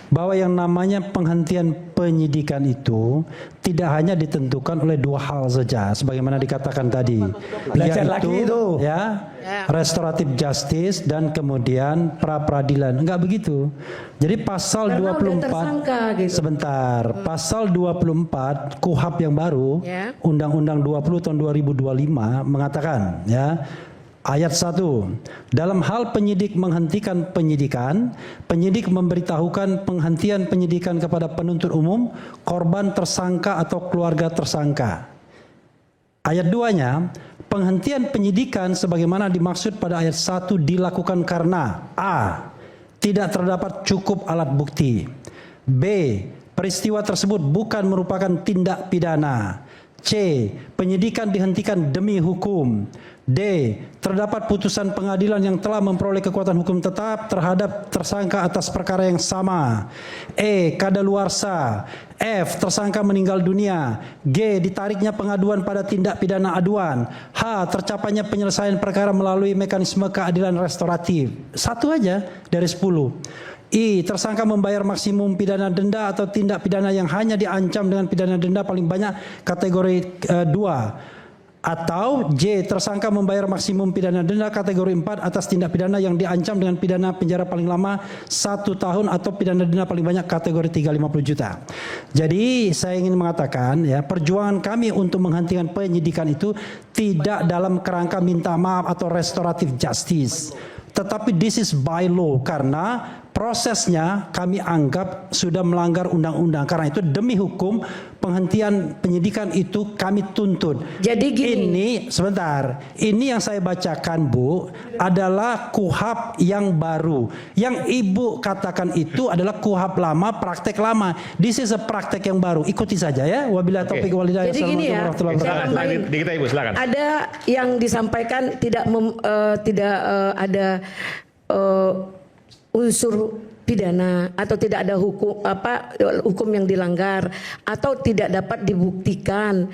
bahwa yang namanya penghentian penyidikan itu tidak hanya ditentukan oleh dua hal saja, sebagaimana dikatakan tadi. Belajar lagi itu. Ya, restoratif justice dan kemudian pra peradilan. Enggak begitu. Jadi pasal Karena udah 24 tersangka gitu. sebentar, pasal 24 KUHP yang baru, Ya. Undang-Undang 20 tahun 2025 mengatakan ya, ayat 1, dalam hal penyidik menghentikan penyidikan, penyidik memberitahukan penghentian penyidikan kepada penuntut umum, korban tersangka atau keluarga tersangka. Ayat 2-nya, penghentian penyidikan sebagaimana dimaksud pada ayat 1 dilakukan karena A. Tidak terdapat cukup alat bukti. B. Peristiwa tersebut bukan merupakan tindak pidana. C. Penyidikan dihentikan demi hukum. D. Terdapat putusan pengadilan yang telah memperoleh kekuatan hukum tetap terhadap tersangka atas perkara yang sama. E. Kadaluarsa. F. Tersangka meninggal dunia. G. Ditariknya pengaduan pada tindak pidana aduan. H. Tercapainya penyelesaian perkara melalui mekanisme keadilan restoratif. Satu aja dari 10. I. Tersangka membayar maksimum pidana denda atau tindak pidana yang hanya diancam dengan pidana denda paling banyak kategori 2. Atau J. Tersangka membayar maksimum pidana denda kategori 4 atas tindak pidana yang diancam dengan pidana penjara paling lama 1 tahun atau pidana denda paling banyak kategori 350 juta. Jadi saya ingin mengatakan ya, perjuangan kami untuk menghentikan penyidikan itu tidak dalam kerangka minta maaf atau restoratif justice. Tetapi this is by law karena prosesnya kami anggap sudah melanggar undang-undang. Karena itu demi hukum penghentian penyidikan itu kami tuntut. Jadi gini. Ini sebentar. Ini yang saya bacakan Bu adalah KUHP yang baru. Yang Ibu katakan itu adalah KUHP lama, praktek lama. This is a praktek yang baru. Ikuti saja ya. Wabillahi taufiq wal hidayah. Jadi gini ya. Silakan, dikit Ibu, silakan. Ada yang disampaikan tidak ada unsur pidana atau tidak ada hukum yang dilanggar atau tidak dapat dibuktikan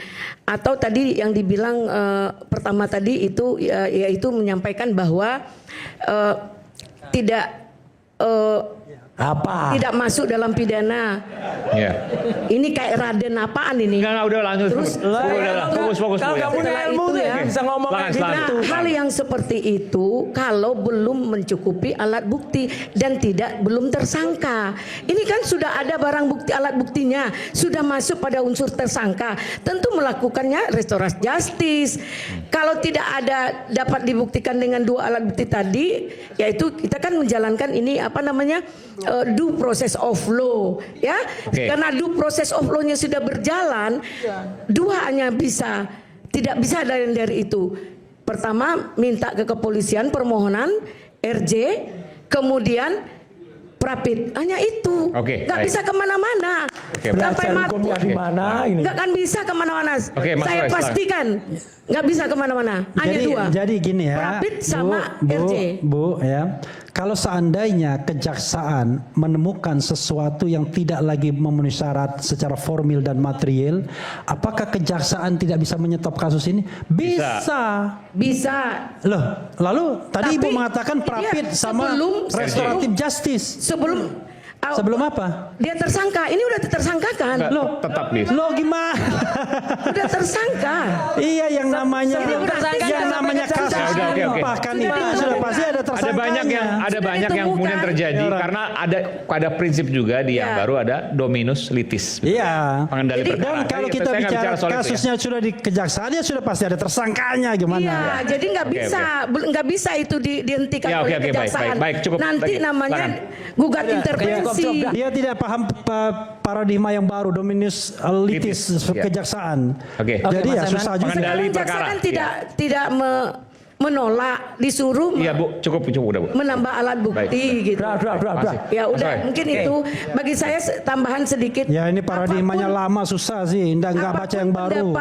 atau tadi yang dibilang pertama tadi itu yaitu menyampaikan bahwa tidak tidak masuk dalam pidana. Ya. Ini kayak Raden apaan ini? Enggak, udah langsung. Terus Fokus. Kalau kamu punya ilmu tuh ya, bisa ngomong kayak gitu. Nah, hal yang seperti itu kalau belum mencukupi alat bukti dan belum tersangka. Ini kan sudah ada barang bukti, alat buktinya sudah masuk pada unsur tersangka. Tentu melakukannya restoratif justice. Kalau tidak ada dapat dibuktikan dengan 2 alat bukti tadi, yaitu kita kan menjalankan ini due process of law, ya. Okay. Karena due process of law-nya sudah berjalan, 2 hanya bisa, tidak bisa dari itu. Pertama, minta ke kepolisian permohonan RJ, kemudian Prapit, hanya itu. Nggak bisa kemana-mana. Sampai mati. Nggak akan bisa kemana-mana. Saya pastikan nggak bisa kemana-mana. Hanya 2. Jadi gini ya, Prapit sama RJ. Bu ya. Kalau seandainya kejaksaan menemukan sesuatu yang tidak lagi memenuhi syarat secara formil dan material, apakah kejaksaan tidak bisa menyetop kasus ini? Bisa. Loh, lalu tadi Ibu mengatakan Prapit sama restoratif justice. Sebelum apa? Dia tersangka. Ini udah tersangkakan. Loh, tetap nih. Loh gimana? Udah tersangka. Iya, yang namanya tersangka. kasus dilimpahkan itu sudah pasti ada tersangkanya. Ada banyak yang kemudian terjadi karena ada prinsip juga di yang baru ada dominus litis. Iya. Pengendali perkara. Dan kalau kita bicara kasusnya sudah di kejaksaan ya sudah pasti ada tersangkanya gimana? Iya, jadi nggak bisa itu dihentikan oleh kejaksaan. Baik, cukup. Nanti namanya gugat intervensi. Dia tidak paham paradigma yang baru dominus litis kejaksaan. Jadi ya susah juga. Pengendali perkara. Kejaksaan tidak menolak, disuruh Iya Bu, cukup udah Bu. menambah alat bukti gitu. Ya udah, mungkin itu bagi saya tambahan sedikit. Ya ini paradigmanya lama susah sih, nggak baca yang baru.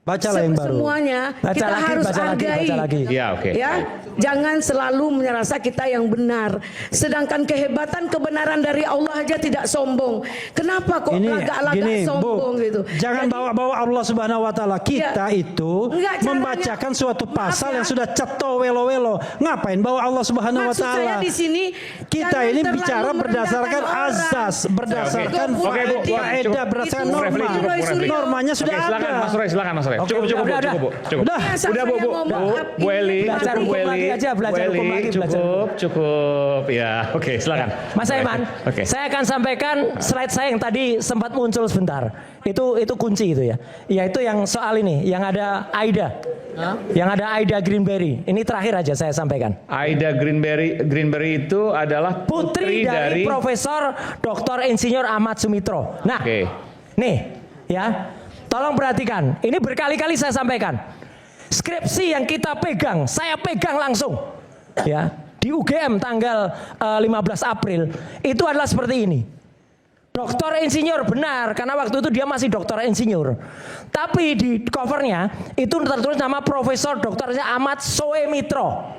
Bacalah yang baru. Semuanya kita harus hargai. Ya, ya, jangan selalu merasa kita yang benar. Sedangkan kehebatan kebenaran dari Allah aja tidak sombong. Kenapa kok agak-agak sombong gitu? Jangan bawa-bawa Allah Subhanahu wa taala. Kita itu membacakan suatu pasal yang sudah ceto welo-welo. Ngapain bawa Allah Subhanahu wa taala? Maksud saya di sini kita ini bicara berdasarkan azas, berdasarkan kaidah, berdasarkan norma. Normanya sudah ada. Silakan Mas Roy. Cukup. Udah Bu Eli, cukup. Ya, oke, silakan. Mas Aiman, saya akan sampaikan slide saya yang tadi sempat muncul sebentar. Itu kunci itu ya. Yaitu yang soal ini, yang ada Aida. Yang ada Aida Greenberry. Ini terakhir aja saya sampaikan. Aida Greenberry itu adalah putri dari Profesor Dr. Insinyur Ahmad Sumitro. Nah, nih ya. Tolong perhatikan, ini berkali-kali saya sampaikan. skripsi yang kita pegang, saya pegang langsung ya di UGM tanggal 15 April itu adalah seperti ini. Doktor insinyur, benar, karena waktu itu dia masih doktor insinyur. Tapi di covernya itu tertulis nama Profesor Dr. Ahmad Soemitro.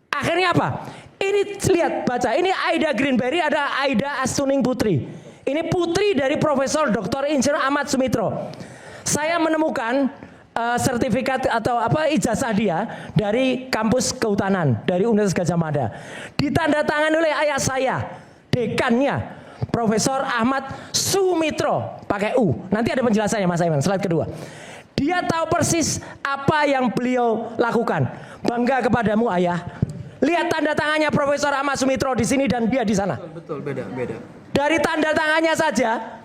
Akhirnya apa? Ini lihat, baca, ini Aida Greenberry, ada Aida Astuning Putri. Ini putri dari Profesor Dr. Insinyur Ahmad Sumitro. Saya menemukan sertifikat atau ijazah dia dari kampus kehutanan dari Universitas Gadjah Mada. Ditandatangani oleh ayah saya, dekannya Profesor Ahmad Sumitro, pakai U. Nanti ada penjelasannya Mas Aiman, slide kedua. Dia tahu persis apa yang beliau lakukan. Bangga kepadamu ayah. Lihat tanda tangannya Profesor Ahmad Sumitro di sini dan dia di sana. Betul, beda. Dari tanda tangannya saja,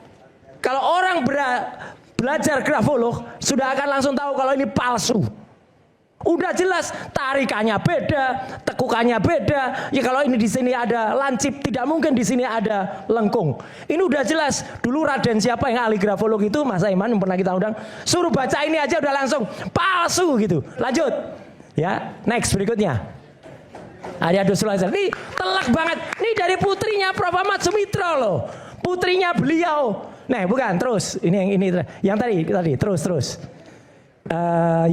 kalau orang belajar grafolog sudah akan langsung tahu kalau ini palsu. Udah jelas tarikannya beda, tekukannya beda. Ya kalau ini di sini ada lancip, tidak mungkin di sini ada lengkung. Ini udah jelas. Dulu Raden siapa yang ahli grafolog itu, Mas Aiman yang pernah kita undang, suruh baca ini aja udah langsung palsu gitu. Lanjut. Ya, next berikutnya. Ada Sulaiman. Ini telak banget. Ini dari putrinya Prof. Ahmad Sumitro loh. Putrinya beliau. Nah, bukan, terus. Ini yang tadi terus.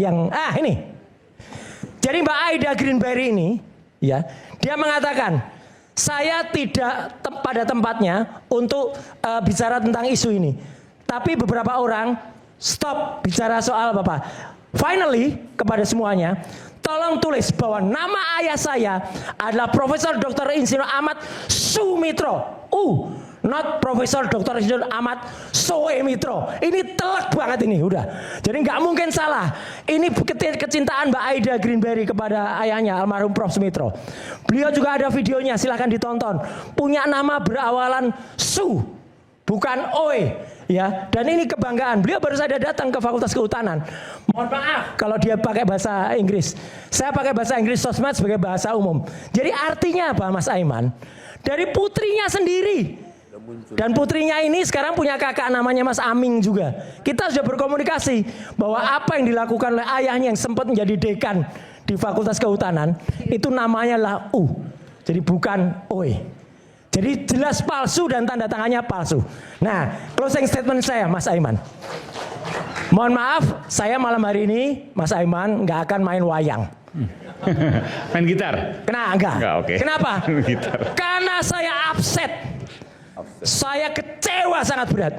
Ini. Jadi Mbak Aida Greenberry ini, ya, dia mengatakan, saya tidak pada tempatnya untuk bicara tentang isu ini. Tapi beberapa orang stop bicara soal Bapak. Finally, kepada semuanya, tolong tulis bahwa nama ayah saya adalah Profesor Dr. Insinyur Ahmad Sumitro. Not Profesor Dr. Insinyur Ahmad Soemitro. Ini telak banget ini, udah. Jadi nggak mungkin salah. Ini kecintaan Mbak Aida Greenberry kepada ayahnya almarhum Prof. Sumitro. Beliau juga ada videonya, silahkan ditonton. Punya nama berawalan Su, bukan Oe. Ya, dan ini kebanggaan. Beliau baru saja datang ke Fakultas Kehutanan. Mohon maaf kalau dia pakai bahasa Inggris. Saya pakai bahasa Inggris sosmed sebagai bahasa umum. Jadi artinya apa, Mas Aiman? Dari putrinya sendiri. Dan putrinya ini sekarang punya kakak namanya Mas Aming juga. Kita sudah berkomunikasi bahwa apa yang dilakukan oleh ayahnya yang sempat menjadi dekan di Fakultas Kehutanan itu namanya lah U. Jadi bukan Oe. Jadi jelas palsu dan tanda tangannya palsu. Nah, closing statement saya, Mas Aiman. Mohon maaf, saya malam hari ini, Mas Aiman, nggak akan main wayang. Main gitar? Enggak. Okay. Kenapa? Gitar. Karena saya upset. Saya kecewa sangat berat.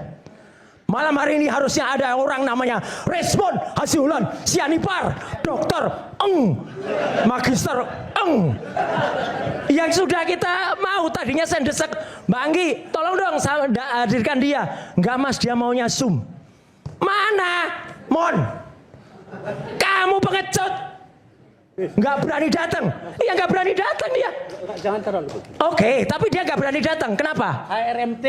Malam hari ini harusnya ada orang namanya Resmon Hasiulan Sianipar, Dokter Magister yang sudah kita mau. Tadinya saya desek, Mbak Anggi tolong dong hadirkan dia. Enggak Mas, dia maunya Zoom. Mana Mon, kamu pengecut, nggak berani datang. Iya, nggak berani datang dia. Jangan terlalu. Oke, tapi dia nggak berani datang. Kenapa? KRMT.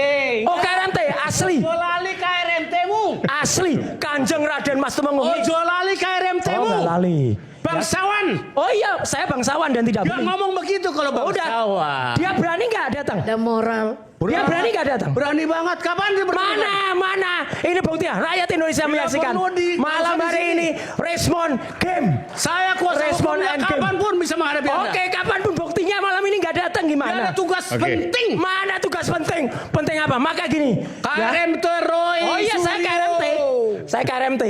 Oh, KRMT asli. Ojo lali KRMT-mu. Asli. Kanjeng Raden Mas Tumenggung. Ojo lali KRMT-mu. Oh, nggak lali. Bangsawan. Oh iya, saya bangsawan dan tidak Jangan beli. ngomong begitu kalau Udah. bangsawan. Dia berani nggak datang? Ada moral. Dia berani nggak datang? Berani banget. Kapan dia berani? Mana? Ini buktinya. Rakyat Indonesia menyaksikan. Malam hari ini Resmon Game. Saya kuasa Respon hukumnya and game. kapanpun bisa menghadapi Anda. Oke, kapanpun buktinya malam ini nggak datang Dia gimana? ada tugas penting. Mana tugas penting? Penting apa? Maka gini. KRMT Roy. Oh iya, saya KRMT. Saya KRMT.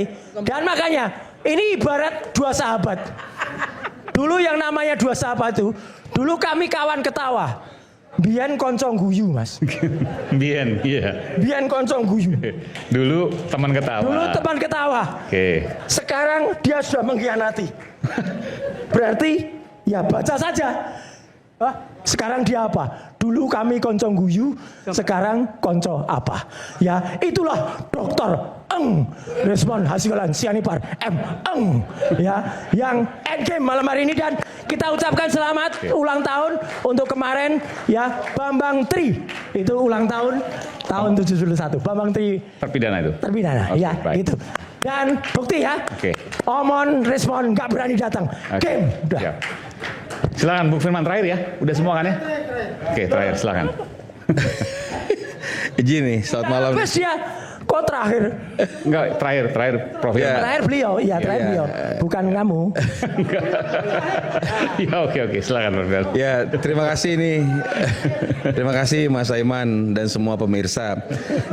Dan makanya ini ibarat dua sahabat. Dulu yang namanya dua sahabat itu, dulu kami kawan ketawa. Bian koncong guyu, Mas. Bian, iya. Bian koncong guyu. Dulu teman ketawa. Dulu teman ketawa. Oke. Sekarang dia sudah mengkhianati. Berarti ya baca saja. Sekarang dia apa? Dulu kami koncong guyu, sekarang konco apa? Ya, itulah Dokter Resmon Hasiulan Sianipar ya, yang endgame malam hari ini. Dan kita ucapkan selamat ulang tahun untuk kemarin ya, Bambang Tri. Itu ulang tahun 71. Bambang Tri Terpidana itu. terpidana. Oke, Ya, baik. itu. Dan bukti ya. Oke. Omon Resmon nggak berani datang. Oke. Game udah. Siap. Silakan Bung Firman terakhir ya. Udah semua kan ya? Oke, terakhir silakan. Izin nih, selamat malam. Habis dia kok terakhir? Enggak, terakhir Prof. Ya. Terakhir beliau, iya terakhir Iya. beliau, bukan kamu. Ya oke, silakan Prof. Ya, terima kasih nih. Terima kasih Mas Aiman dan semua pemirsa.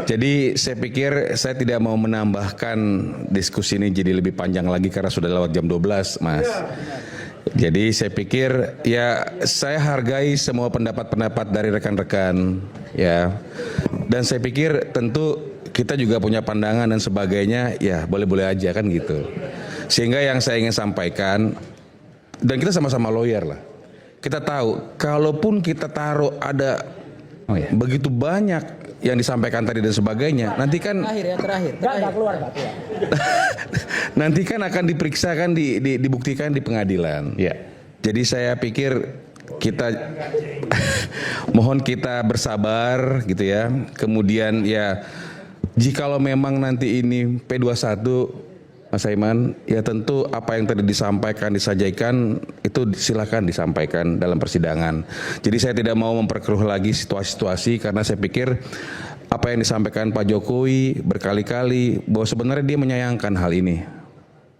Jadi saya pikir saya tidak mau menambahkan diskusi ini jadi lebih panjang lagi karena sudah lewat jam 12, Mas. Jadi saya pikir ya saya hargai semua pendapat-pendapat dari rekan-rekan ya. Dan saya pikir tentu kita juga punya pandangan dan sebagainya, ya boleh-boleh aja kan gitu. Sehingga yang saya ingin sampaikan, dan kita sama-sama lawyer lah. Kita tahu, kalaupun kita taruh ada begitu banyak yang disampaikan tadi dan sebagainya, nanti kan Terakhir. Enggak keluar. nanti kan akan diperiksa kan dibuktikan di pengadilan. Ya. Jadi saya pikir kita mohon kita bersabar gitu ya. Kemudian ya jikalau memang nanti ini P21 Mas Aiman, ya tentu apa yang tadi disampaikan, disajikan itu silakan disampaikan dalam persidangan. Jadi saya tidak mau memperkeruh lagi situasi-situasi karena saya pikir apa yang disampaikan Pak Jokowi berkali-kali bahwa sebenarnya dia menyayangkan hal ini,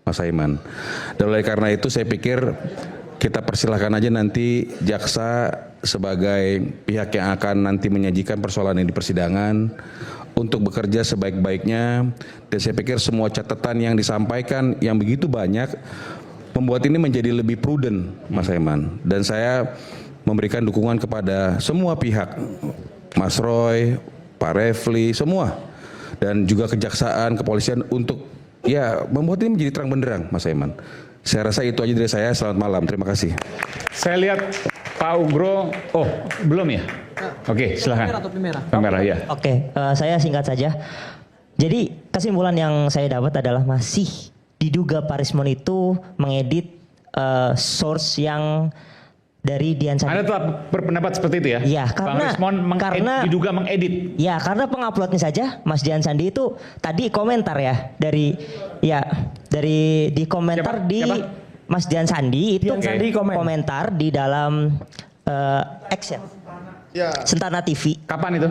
Mas Aiman. Dan oleh karena itu saya pikir kita persilahkan aja nanti jaksa sebagai pihak yang akan nanti menyajikan persoalan ini di persidangan untuk bekerja sebaik-baiknya. Dan saya pikir semua catatan yang disampaikan yang begitu banyak membuat ini menjadi lebih prudent, Mas Aiman. Dan saya memberikan dukungan kepada semua pihak, Mas Roy, Pak Refli, semua, dan juga kejaksaan, kepolisian untuk ya membuat ini menjadi terang benderang, Mas Aiman. Saya rasa itu aja dari saya. Selamat malam, terima kasih. Saya lihat Pak Ugro, oh belum ya? Oke, silakan. Kamera ya. Oke, saya singkat saja. Jadi kesimpulan yang saya dapat adalah masih diduga Pak Rismon itu mengedit source yang dari Dian Sandi. Anda telah berpendapat seperti itu ya? Iya, Bang Rismon diduga mengedit. Ya, karena penguploadnya saja Mas Dian Sandi itu tadi komentar ya dari di komentar Siapa? Mas Dian Sandi itu Dian Sandi komentar di dalam X ya. Ya, Sentana TV. Kapan itu?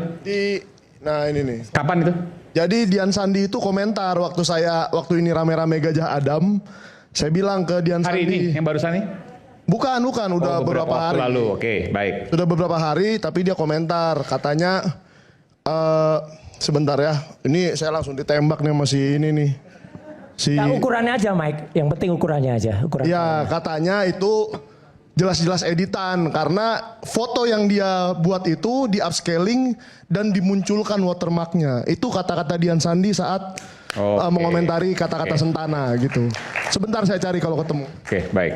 nah ini nih. Kapan itu? Jadi Dian Sandi itu komentar waktu ini rame-rame Gajah Adam. Saya bilang ke Dian Hari Sandi. ini yang barusan ini? Bukan, udah beberapa waktu hari. lalu. Oke, baik. Sudah beberapa hari, tapi dia komentar katanya sebentar ya. Ini saya langsung ditembak nih masih ini nih. Nah, ukurannya aja Mike, yang penting ukurannya aja. Ya, katanya itu jelas-jelas editan karena foto yang dia buat itu di upscaling dan dimunculkan watermarknya. Itu kata-kata Dian Sandi saat mengomentari kata-kata Sentana gitu. Sebentar saya cari kalau ketemu. Oke, baik.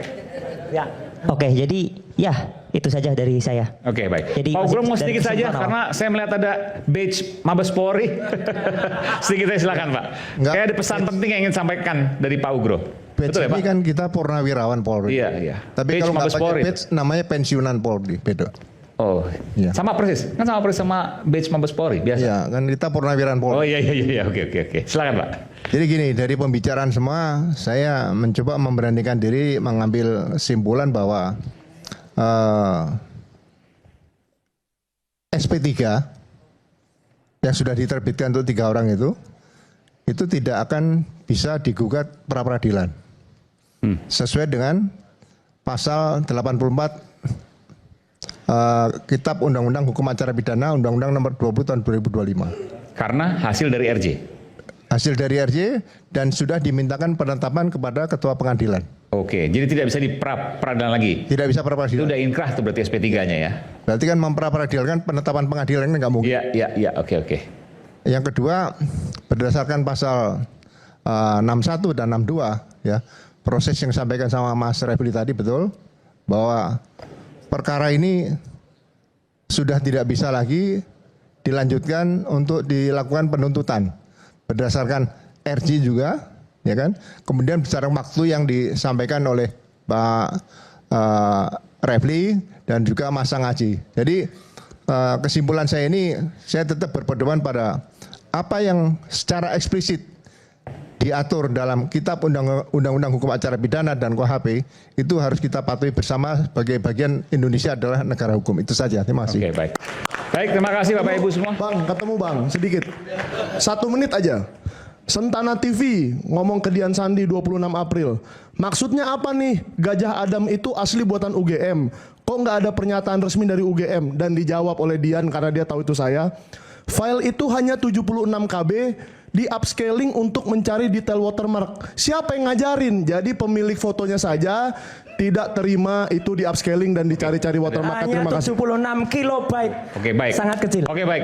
Ya. Oke, jadi ya itu saja dari saya. Oke, baik. Jadi Pak Ugro mau dari sedikit saja kesimpulan karena saya melihat ada badge Mabes Polri. Sedikit saja silakan Pak. Enggak. Kayak ada pesan penting yang ingin sampaikan dari Pak Ugro. Badge Betul ya ini Pak? kan kita purnawirawan Polri. Iya. Tapi Badge kalau nggak Mabes pakai Polri. badge namanya pensiunan Polri, beda. Oh, Iya. sama persis. Kan sama persis sama badge Mabes Polri biasa. Iya, kan kita purnawirawan Polri. Oh iya. Oke. Silakan Pak. Jadi gini, dari pembicaraan semua, saya mencoba memberanikan diri mengambil kesimpulan bahwa SP3 yang sudah diterbitkan untuk 3 orang itu tidak akan bisa digugat pra-peradilan. Sesuai dengan pasal 84 Kitab Undang-Undang Hukum Acara Pidana, Undang-Undang Nomor 20 Tahun 2025. Karena hasil dari RJ. Hasil dari RJ dan sudah dimintakan penetapan kepada Ketua Pengadilan. Oke, jadi tidak bisa diperadilan lagi. Tidak bisa Itu pra-peradilan. udah inkrah tuh berarti SP3-nya ya. Berarti kan memperadilan penetapan pengadilan kan nggak mungkin. Iya. Oke. Yang kedua, berdasarkan pasal 61 dan 62 ya, proses yang disampaikan sama Mas Refli tadi betul bahwa perkara ini sudah tidak bisa lagi dilanjutkan untuk dilakukan penuntutan berdasarkan RJ juga, ya kan? Kemudian berdasarkan waktu yang disampaikan oleh Pak Refli dan juga Mas Sangaji. Jadi kesimpulan saya ini, saya tetap berpedoman pada apa yang secara eksplisit diatur dalam Kitab Undang-Undang Hukum Acara Pidana dan KUHP itu harus kita patuhi bersama sebagai bagian Indonesia adalah negara hukum. Itu saja. Terima kasih. Oke, baik. Baik, terima kasih Bapak Ibu semua. Bang, ketemu Bang, sedikit. 1 menit aja. Sentana TV ngomong ke Dian Sandi 26 April. Maksudnya apa nih? Gajah Adam itu asli buatan UGM. Kok nggak ada pernyataan resmi dari UGM? Dan dijawab oleh Dian karena dia tahu itu saya. File itu hanya 76 KB, di upscaling untuk mencari detail watermark. Siapa yang ngajarin? Jadi pemilik fotonya saja tidak terima itu di upscaling dan dicari-cari watermark. Hanya 76 kilobyte. Oke, baik. Sangat kecil. Oke, baik ya.